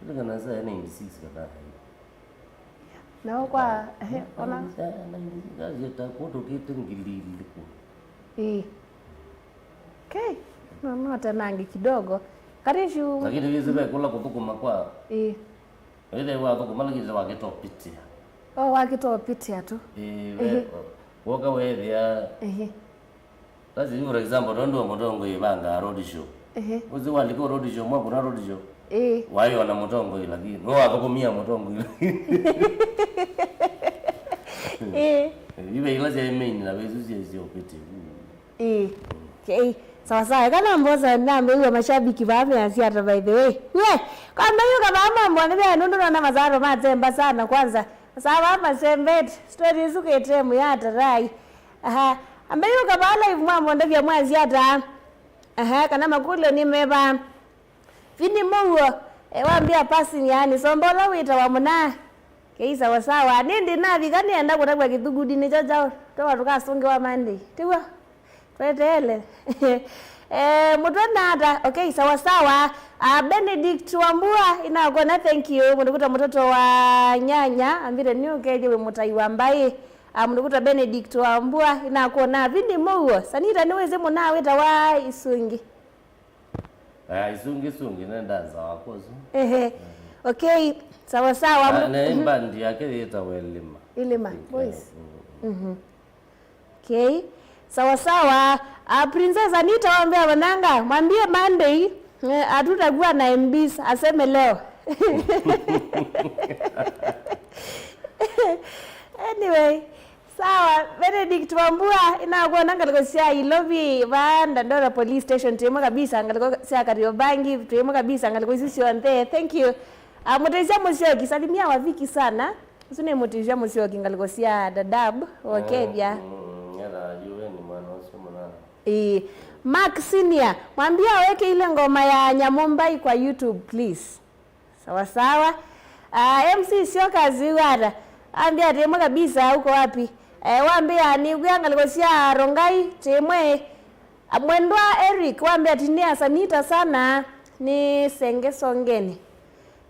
ile kana za 96 kada na kwa ona na zita kuto kitu ngilili ku okay no tanangi kidogo karishu lakini hizo bado kula kutukuma kwa ile watu kumaliki za wakitopitia wakitopitia tu woga wewe lazima for example ndo motongo ibanga road show uzi waliko road show mwa kuna road show wayo na motongo lakini no atakumia motongo ibe ile je main na wezu sio piti okay sawa kana mboza nambe huyo mashabiki baadhi asiata by the way we kama hiyo kama mambo ndio ndo na mazaro mazemba sana kwanza sawa hapa sembet story zuke etemu ya tarai ambayo kama live mambo ndio vya mwazi hata kana makulo nimeba vini muo waambia passing yani sombola wita wa muna keisa sawa nindi na vigani enda kutakwa kithugudi ni jaja to watukasunge wa mande tiwa twetele mutwana hata okay sawa Benedict Wambua inakona thank you mndukuta mtoto wa nyanya ambire ni ukeje we mutai wambaye mndukuta Benedict Wambua inakona vindi muo sanita niweze muna weta wa isungi isungi nenda za wakozo okay sawa na bandi yake ita Ilima boys okay sawa Princess Anita waambia wananga mwambie Monday hatutakuwa na MBs aseme leo anyway sawa Benedict Wambua inakuwa nanga sia ilobi banda ndora police station tuemo kabisa ngaliko sia Kariobangi tuemo kabisa ngaliko sisi on there thank you mutezia Musyoki salimia waviki sana usune mutezia Musyoki ngaliko sia Dadab okay bia yala jueni mwana somo nana Mark Senior mwambie aweke ile ngoma ya Nyamombai kwa YouTube please sawa MC sio kazi wala ambia temo kabisa huko wapi waambia ni gwanga likosia Rongai temwe mwendwa Eric waambia tinia sanita sana ni senge songeni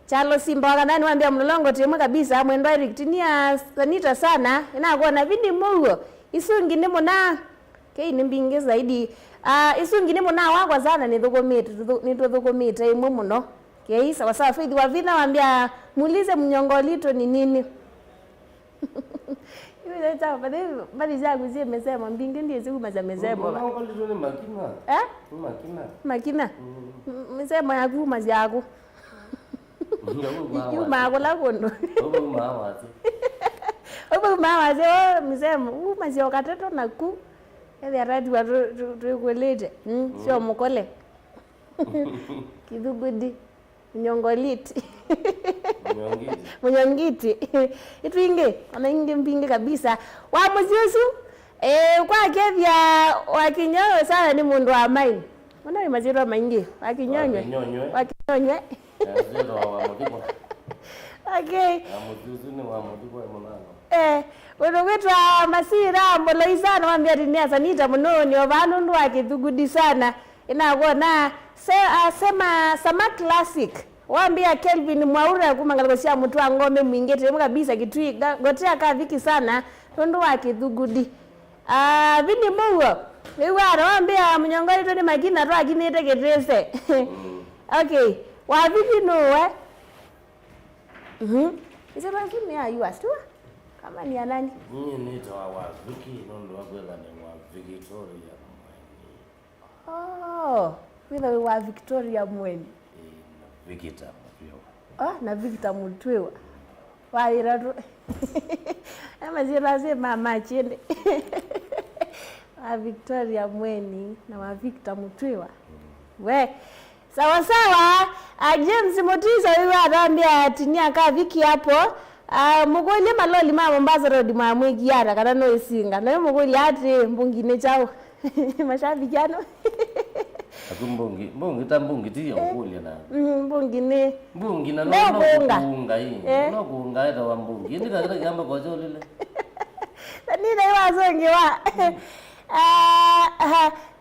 chalo simba wakandani waambia mlolongo temwe kabisa mwendwa Eric tinia sanita sana inakuwa na vindi mugo isungi nimo na kei nimbinge zaidi isungi nimo na wakwa sana ni thukumite imwe muno kei sawa Faith wa vina waambia muulize mnyongolito ni nini hiyo ndio bali zangu zie mesema mbinge ndiye siku maza mesema makina mesema yaku mazi yako yuma ko la kondo obo mawaze mesema mazi okateto naku ele radi wa tukwelete sio mukole kidugudi nyongoliti munyongiti itwinge anainge mbinge kabisa wa muziusu kwa kevya wakinyoyo sana ni mundu wa maini mbona ni maziro maingi wakinyonywe zero wa modipo okay muziusu ni wa modipo mwana unogwetwa masira mboloisa na wambia tinia sanita munoni obanu ndo akithugudi sana inakuona sema sama classic waambia Kelvin Mwaura kumangalikosia mtu angome mwingete kabisa kitui gotea ka viki sana ndo akithugudi Vini muo. Wewe anaambia mnyongori tu ni makina tu akinete ketese. Okay. Wa vipi no Ise rasmi ya yours tu? Kama ni nani? Mimi nita wa Viki ndo wabela ni wa Victoria Mweni. Wewe wa Victoria Mweni. Na Victor Mutwewa. Na Victor Mutwewa. Waira tu. Ama ziraze mama chende. Wa Victoria Mweni na wa Victor Mutwewa. We sawa sawa. James Motizo yeye anaambia tinia ka Viki hapo. Mugoli maloli mama Mombasa road mwamwegi yara kana no isinga. Na mugoli ati mbungine chao. Mashabiki yano. Mbungi tambungi tiyo kulia na. Mbungi na no kuunga hii. No kuunga ita wa mbungi. Ndika kata kamba kwa jo lile. Nina iwa songe wa.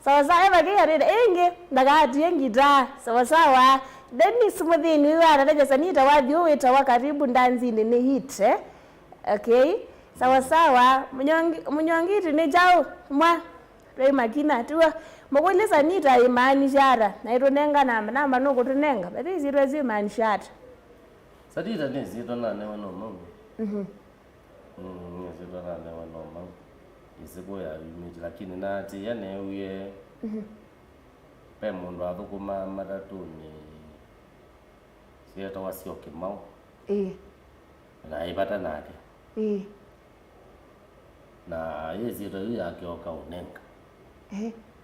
Sawa sawa eva kia rida inge daga hati yengi da. Sawa sawa Dennis Muthini iwa anaja Sanita wadhi uweta wa karibu ndanzini ni hit Okay. Sawa sawa Munyongiti ni jao mwa Rai makina tuwa Mwole Sanita imani shara na ito nenga nama nuko tunenga but hizi rezi imani shara Sanita ni zito na newa no mangu zito na newa no mangu Isipo ya imiti lakini nati ya neuye Pe mundu athukuma matatuni Siyata wasio kimau Na ibata nake Na yezito yu yake oka unenga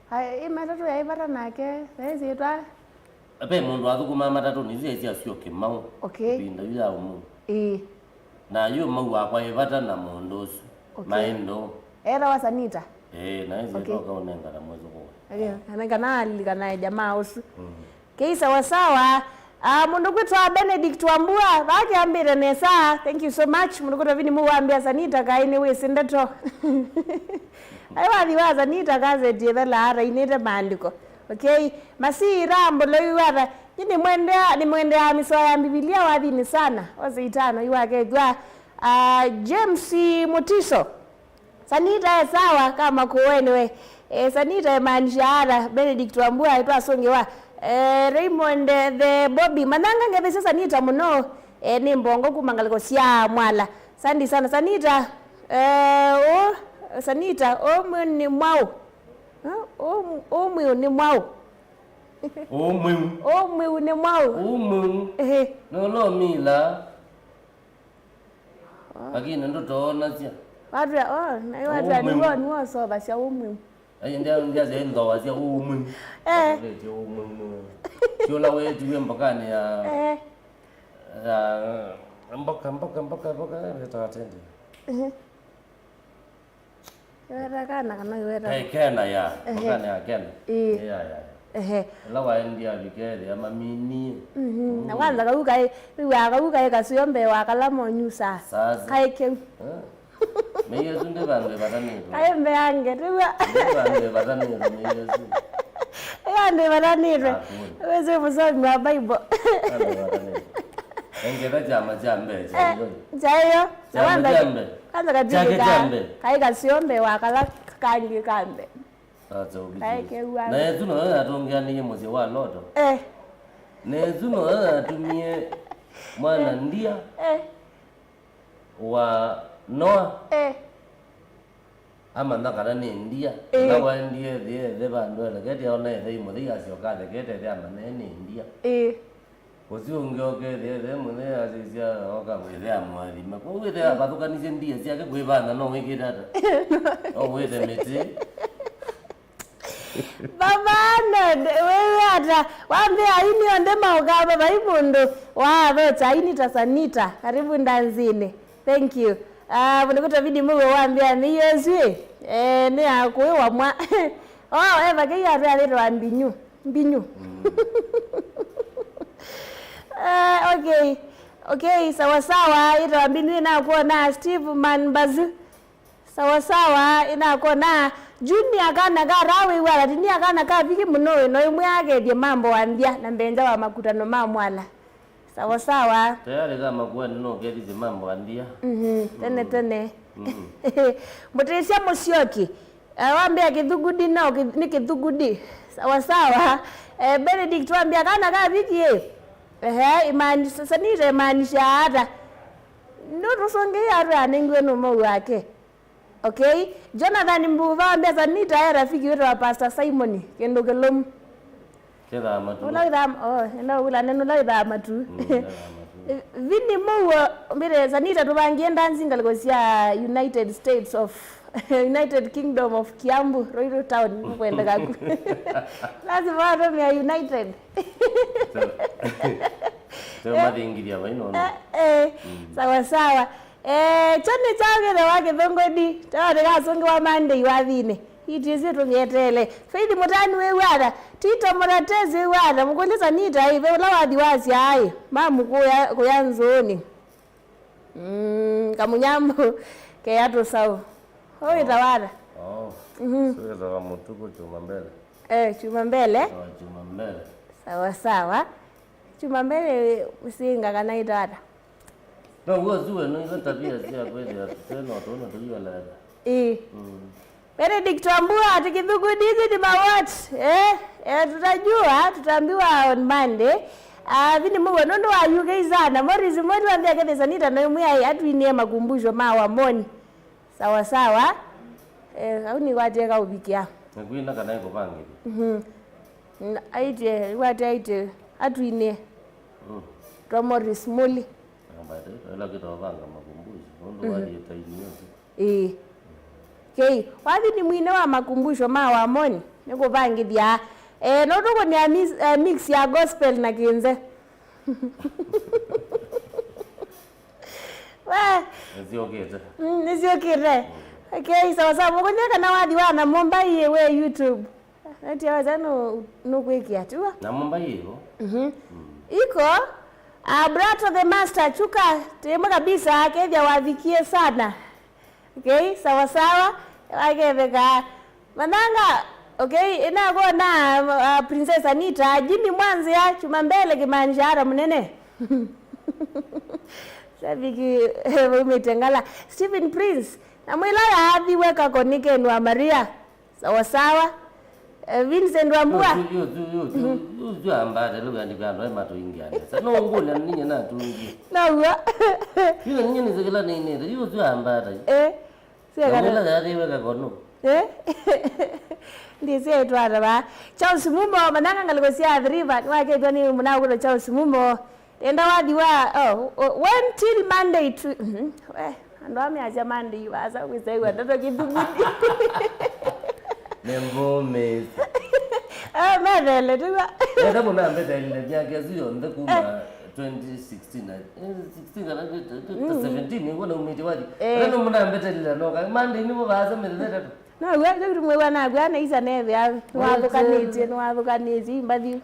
Hai matatu ya ibata nake yezito Pe mundu athukuma matatuni Ziyezia sio kimau Binda yu ya umu Na yu mau wakwa ibata na mundu su Maindo Era wa Sanita na yezito oka unenga na mwezo kuwa Kananga na alika na jamaa usu Keisa wasawa mundu kwitwa Benedict Wambua vaki ambire nesa thank you so much mundu kwitwa vini muwambia Sanita kaini wisindeto aiwa dhiwa Sanita kaze tietha lara inete maandiko okay masira mbolo yuwara ni mwende ya misoa ya Biblia wadhini sana wase itano iwake kwa James Motiso Sanita sawa kama kuwenwe Sanita manjara Benedict Wambua aitwa songe wa Raymond the Bobby mananga ngebe Sanita muno ni mbongo kumangaliko sia mwala sandi sana Sanita Sanita ni mwao ni mwao ni mwao no mila lakini ndo toona sia watu na watu ni waso basha Ayi ndia zendo wazia leti Chola wetu mpakani ya mpaka retatende Yara kana yara Kena ya mpakani ya kena ya lawa ndia likele ama mini na kwanza kauka kasiyombe wakalamo nyusa kaike Meyezu nde bangwe bataniro Kaembe yange tuwa Bangwe bataniro meyezu Yande bataniro Weze musomi wa Bible Engeda jama jambe Jayo Kwanza katika Kaika siyombe wakala kangi kambe Na yezu no atongia niye mozi wa loto Na yezu no atumie Mwana ndia Wa Noa ama ndakana ni India na wa India de bandu la kete ona de mudi asio ka de kete de ama ni India Ozi ungioke de mune asisia oka mwele amwali mako wete abatuka ni India sia ke kwebana no weke data wete meti Babana wewe hata waambie aini onde maugaba baibundo wa beta aini Sanita karibu ndanzine thank you Bunikuta vidi muwe wambia ni Yesu ni akuwe wa mwa eva ke ya real wa mbinyu Okay sawa sawa ita mbinyu inakuwa na Steve Manbazu sawa sawa inakuwa na Junior kana garawe wala tinia kana ka viki muno no imwe yake die mambo wambia na mbenza wa makutano mamwala sawa sawa tayari kama kwa nino kedi mambo andia tene Mutisia Musyoki Wambia kithugudi nao ni kithugudi. Sawa sawa. Benedict wambia kana ka viki imani sasa nire maanisha hata ndo tusongea hata ningwe no mau wake. Okay? Jonathan Mbuva wambia sanita ya rafiki wetu wa Pastor Simon kendo kelom. Keda matu. Ula neno la matu. Vini mau mbere sanita tubangienda nzinga likosia United States of United Kingdom of Kiambu, Royal Town kwenda gagu. Lazima watu ya United. Sema dingiria baino. Sawa sawa. Chone chage na wake thongodi. Tawa ga songe wa Monday wa thine. Itizi tungetele. Faidi mutani we wada. Tito muratezi we wada. Mukoleza nita hivi ula wadi wazi hai. Mamu kuyanzoni. Kamunyambo ke yato sawa. Hoi tawara. Sio za mutuko chuma mbele. Chuma mbele. Chuma mbele. Sawa sawa. Chuma mbele usinga kana itata. Na uwazue no ile tabia si kweli ya tena tuona tuiwa la. Benedict Ambua atikithugudi hizi ni mawat. Tutajua tutaambiwa on Monday. Vini mwe nondo wa UK sana. Morris mmoja wambia kete sanita na mwe atuinie makumbusho mawa moni. Sawa sawa. Au ni wateka ubikia. Ngwina kana iko bangi. Aite wate atuine. Morris Muli. Ambaye ila kitu wabanga makumbusho. Ndo wali taini. Okay, wathi ni mwine wa makumbusho mawa moni. Niko bangi bia. No tuko ni mix ya gospel na kinze. Nisiokete. Okay, sawa sawa. Mukonyeka na wadi wana Mumbai yewe YouTube. Ati wazano nukwekia tuwa. Na Mumbai hiyo? Iko Brato the Master chuka temo kabisa akevya wavikie sana. Okay, sawa sawa. Akeveka mananga. Okay, ina go na Princess Anita Jimmy Mwanzi ya chuma mbele kimanjara mnene. Sabiki umetengala Stephen Prince na mwila ya hathi weka konike nwa Maria. Sawa sawa. Vincent Wambua. Yo ambade lugha ndikano emato ingiane. Sano ngule ninye na tungi. Nawa. Yule ninye nizikila nini? Yo ambade. Sia kana. Mwila ya hathi weka kono. Ndise etwara ba. Charles Mumbo mananga ngalikosia adriva wake joni munaguro Charles Mumbo. Enda wadi wa when till Monday to ando ameacha Monday waza kwisaiwa ndoto kidugudi. Nemvome. Medele tuwa. Ndio mbona mbele ile yake zio ndekuma 2016 kana 17 ngona umiti wadi. Ndio mbona mbele ile noka Monday nibo baza medele. Na wewe rumwe wana gwana isa neve ya wathukaniti mbathi.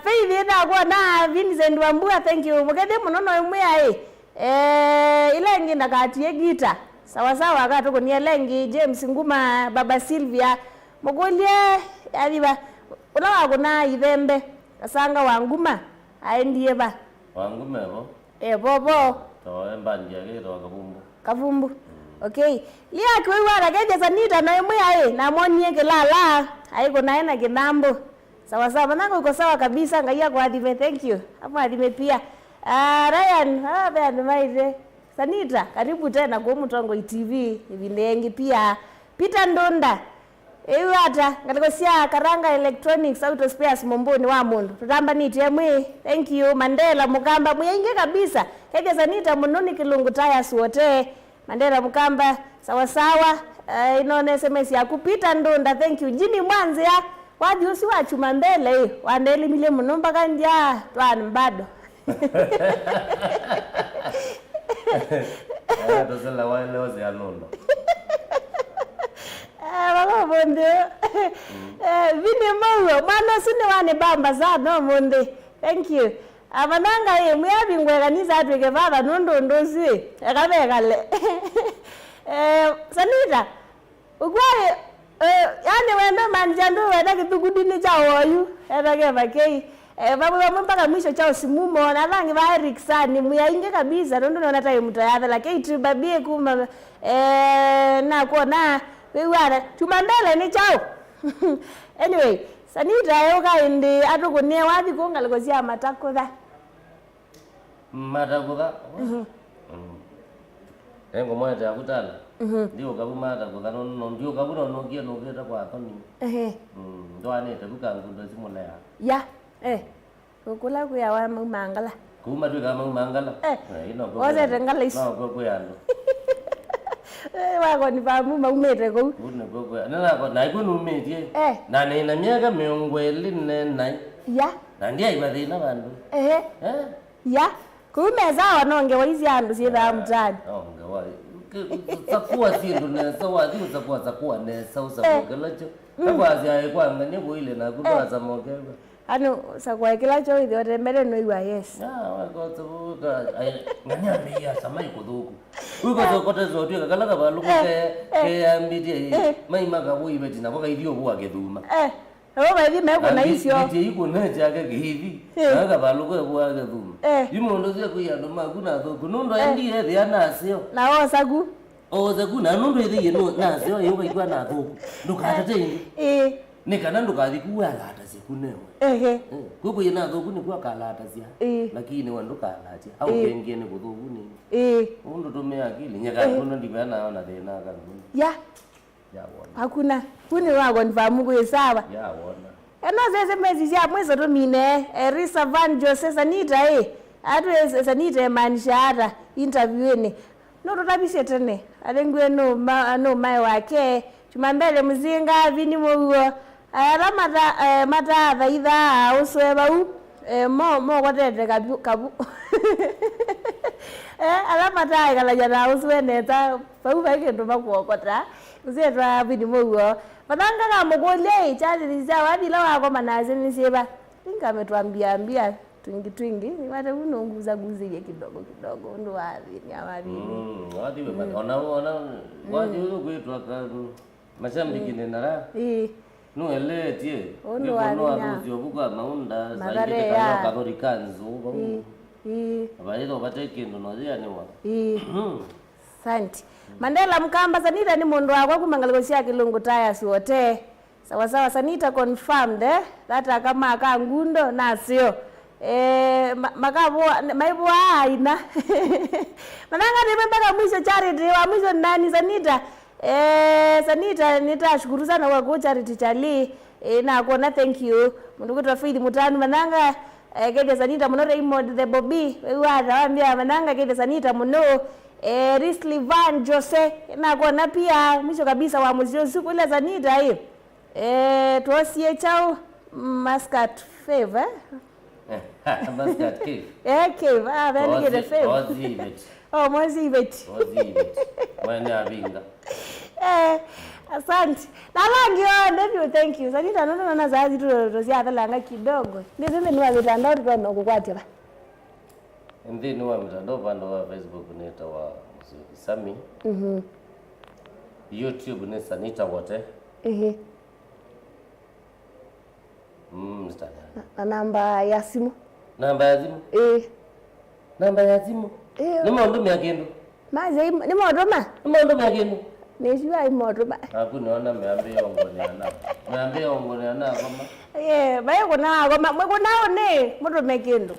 Faith na kwa na Vincent Wambua thank you. Mugede munono imwe ai. Ile ngi ndakatie gita. Sawa sawa akatoko ni lengi James Nguma Baba Sylvia mugolie aliba una wagona ithembe kasanga wanguma aendie ba wangume bo bobo to embanje gero kavumbu okay lia kwewa rageje sanita na imwe ai na monie kelala aiko naena kinambo sawa sawa nango iko sawa kabisa ngaia kwa adime thank you hapo adime pia Ryan bado maide Sanita karibu tena kwa Mutongo TV hivi pia Peter Ndonda hata ngalikosia Karanga Electronics Auto Spares Momboni wa mundu tutamba nitemwe thank you Mandela Mukamba muyenge kabisa kege Sanita munoni kilungu tires wote Mandela Mukamba sawa sawa inone SMS ya kupita Ndonda thank you Jimmy Mwanzi ya waji usi wa chuma mbele wandeli mile munomba kanja twan bado Dosela wale wose anono. Baba bonde. Vini mawo mana sine wane bamba sana monde. Thank you. Abananga ye muyabi ngweganiza atweke baba nondo ndozi. Akabekale. Sanita. Ugwaye yani wenda manjando wenda kitugudini cha woyu. Ebake bakei. Baba mpaka mwisho chao simumo na rangi ba Eric Sani muyainge kabisa ndo naona tayo mtayadha lakini tubabie kuma na kuona wewe tumandele ni chao. Anyway, Sanita yoga indi atukunie wapi kongalikosia matakotha. Matakotha. Engo moja ya kutala. Ndio kabu matakotha no ndio kabu no ngia no geta kwa thoni. Ndo anete bukangundo simulea. Ya. Kukula kuya wa mangala. Kuma tu kama mangala. Ino ko. Oze tengala isu. No ko kuyando. Wako ni pamu maumete ko. Une ko kuya. Nana ko nai ko numeti. Na ne na miaka 24 Ya. Na ndia ibathina bandu. Ya. Kumeza wanonge waizi andu sitha mtani. Onge wai. Sakuwa sindu ne sawa zi sakuwa ne sausa kelacho. Kabwazi ayi kwanga ni kuile na kubaza mogeba. Ano sakwa kila cho idho remere no iwa yes. Wako tsubuka nganya biya samai kuduku. Uko zokote zote kakala kabalu ke ambidi mai magabu ibeti na boka idio bwa geduma. Ro ba ibi meko na isio. Iti iko na jaga givi. Na kabalu ko bwa geduma. Imondo ze ku ya no maguna zo kunondo endi e ya nasio. Na osagu. Osagu na nondo ethi no nasio yo ikwa na zo. Ndukata tendi. Nikana ndukathi kualata sikunewe. Kuko yena thoku ni kwa kalata cia. Lakini wanduka alati. Au kenge ni kuthuku ni. Undu tume akili nyaka kuno ndibana ona thina kana. Ya. Ya wona. Hakuna. Kuni wako nifahamu kuhesawa. Ya wona. Eno zeze mezi cia mwezo tumine. Risa Van Jose Sanita atu Sanita manshara interview ni. No tutabishe tene. Alengwe no mai wake. Chumambele mzinga vini mwo. Mata vaidha usweba mo kwatete kabu mata kala jana usweneta pau vaikendo makuokota usetwa vini mwo patanga kama kole chali za wabila wako manaze nisiba tingametwambia twingi wate unonguza guzie kidogo ndo wapi ni awabini wadi we ona wadi kwetwa ka mashambiki nara no eletie no arudio buka maunda zaidi kana kadori kanzu abaito batekindu no zia ni wa santi Mandela Mkamba Sanita ni mundu wakwa kumangaliko cia kilungu taya suote sawa Sanita confirmed that kama akangundo nasio makabo maibo aina mananga nimembaka mwisho charity wa mwisho nani Sanita Sanita nitashukuru sana kwa charity chali na kuona thank you mundu kutwa Faith Mutanu mananga kede Sanita muno Raymond the Bobby wewe anawaambia mananga kede Sanita muno Risli Van Jose na kuona pia mwisho kabisa wa muzio siku ile Sanita hii tuosie chao Muscat favor Muscat cave cave very good favor Mozibet mwana abinga asante nalangio thank you Sanita nono na zazi tu cia thalanga kidogo ndizo ni wa mitandao tu no kukwatira ndi wa mitandao pando wa Facebook neta wa Sami YouTube ni Sanita wote na namba ya simu namba ya simu ni maundu meakindu maze ni maundu meakindu nesiwa imoto hakuniona meambia ongone na kama bae kuna kama mwekunao ne mutu mekindu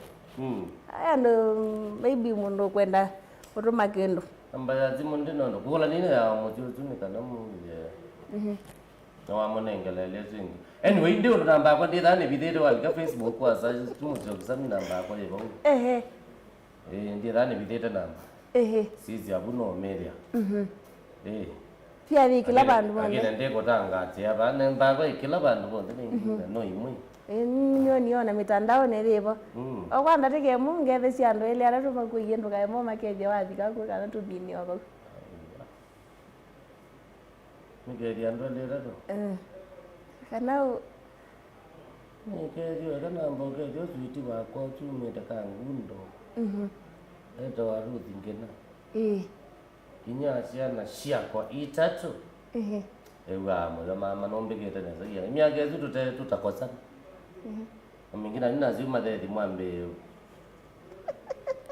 ando maybe mundu kwenda mutu makindu namba ya simu ndinondo kukula nini ya mutu kana mu no amonengelele zingi anyway ndio namba yako ndithani bithire walika Facebook kwa sasa tumuzokusami namba yako yebo ndithani bithite namba sisi abuno media pia ni kila bandu bonde ngine ndiko tangati aba namba yako kila bandu bonde no imwe niona mitandao nerivo okwanda tike mungethe ciandu ile ara tuma kuiyendu kae mo makeje wathika ku kana tubini oko mikeje ando lera to kana mikeje kana mboge jo switi wa kwa tume takangundo eto waruthi ngena inyasya na ciakwa itatu ewa mo mama nombegete neza ya miage yetu tutakosana mingina nina zima the mwambe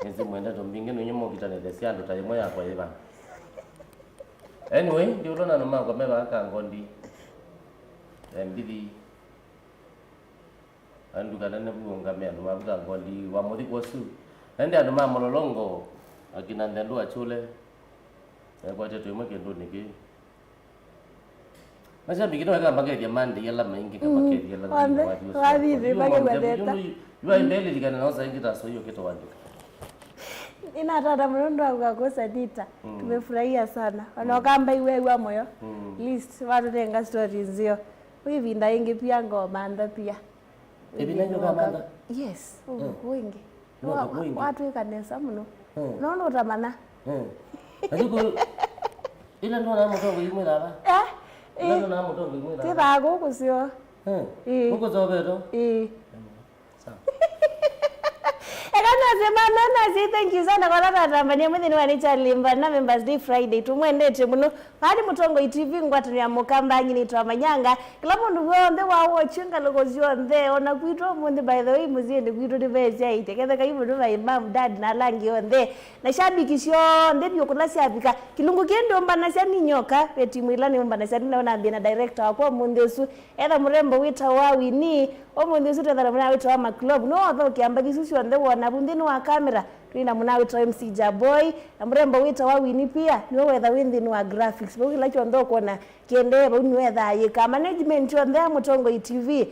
nzi mwenda to mbingine nyumo kitane the siando tayemo yakwa iba anyway ndio lona no mako meba aka ngondi mbidi andu kana ne buonga me no mabuga ngondi wa modi kwasu ende anu mama mololongo akina ndendo achule kwa teto yemo kendo niki Masa bikin orang pakai diamante ya lah main kita pakai dia lah. Wadi dia pakai badeta. Iwa mbele dikana na sasa kita soyo kitu wandi. Ina tata mrondo akakosa dita. Tumefurahia sana. Wanokamba iwe moyo. List watu tenga stories zio. Hivi nda ingi pia ngoma anda pia. Hivi ndio ngoma. Yes, wengi. Watu kanisa mno. Nono utamana. Aduko ila ndo na moto ngimwe lala. Ila na moto ngimwe lala. Tiba go kusio. Huko zobeto. Sawa. Nasi thank you sana kwa tata Tanzania mwithini wa Nature Limba na Members Day Friday tumwendete muno hadi mutongo TV ngwatu ya mukamba nyini twa manyanga kila mundu wonde wawo chinga lokozio nde ona kwitwa munde by the way muziende kwitwa dibezi aite ketha kaibu ndo by mom dad na langi onde na shabiki sio nde byo kula shabika kilungu kendo mbana sia ninyoka betimu ilani mbana sia na mbina director wapo mundesu etha murembo wita wawi ni o mundesu tetha muna wita wa club no otho kiamba gisusi onde wona bundini wa kamera twina muna wita MC Jaboy na murembo wita wa wini pia niwe wetha windini wa graphics bo kila chondo kona kiende bo ni wetha yika management onde mutongo TV.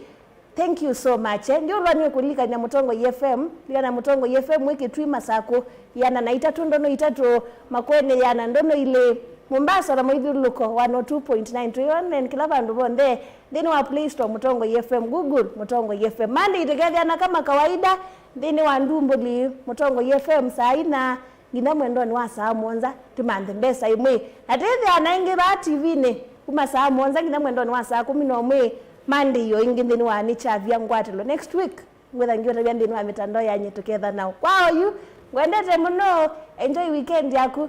Thank you so much. Ndio lwani kulika na mutongo FM yana mutongo FM wiki twima sako yana na itatu ndono itatu makwene yana ndono ile Mombasa na mwidhi luko 102.9 tuyon kila bandu bonde dini wa Play Store mutongo FM Google mutongo FM mandi itegethana kama kawaida dini wa Ndumbuli mutongo FM saina ngina mwendoni wa saa monza tumande mbesa imwe atethi anaingi ba TV ne kuma saa monza ngina mwendoni wa saa 11 mandi yo ingi dini wa Nature vyangwatelo next week ngwetha ngiota bya dini wa mitandao yanye together now wow you ngwendete muno enjoy weekend yaku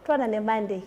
tuonane Monday.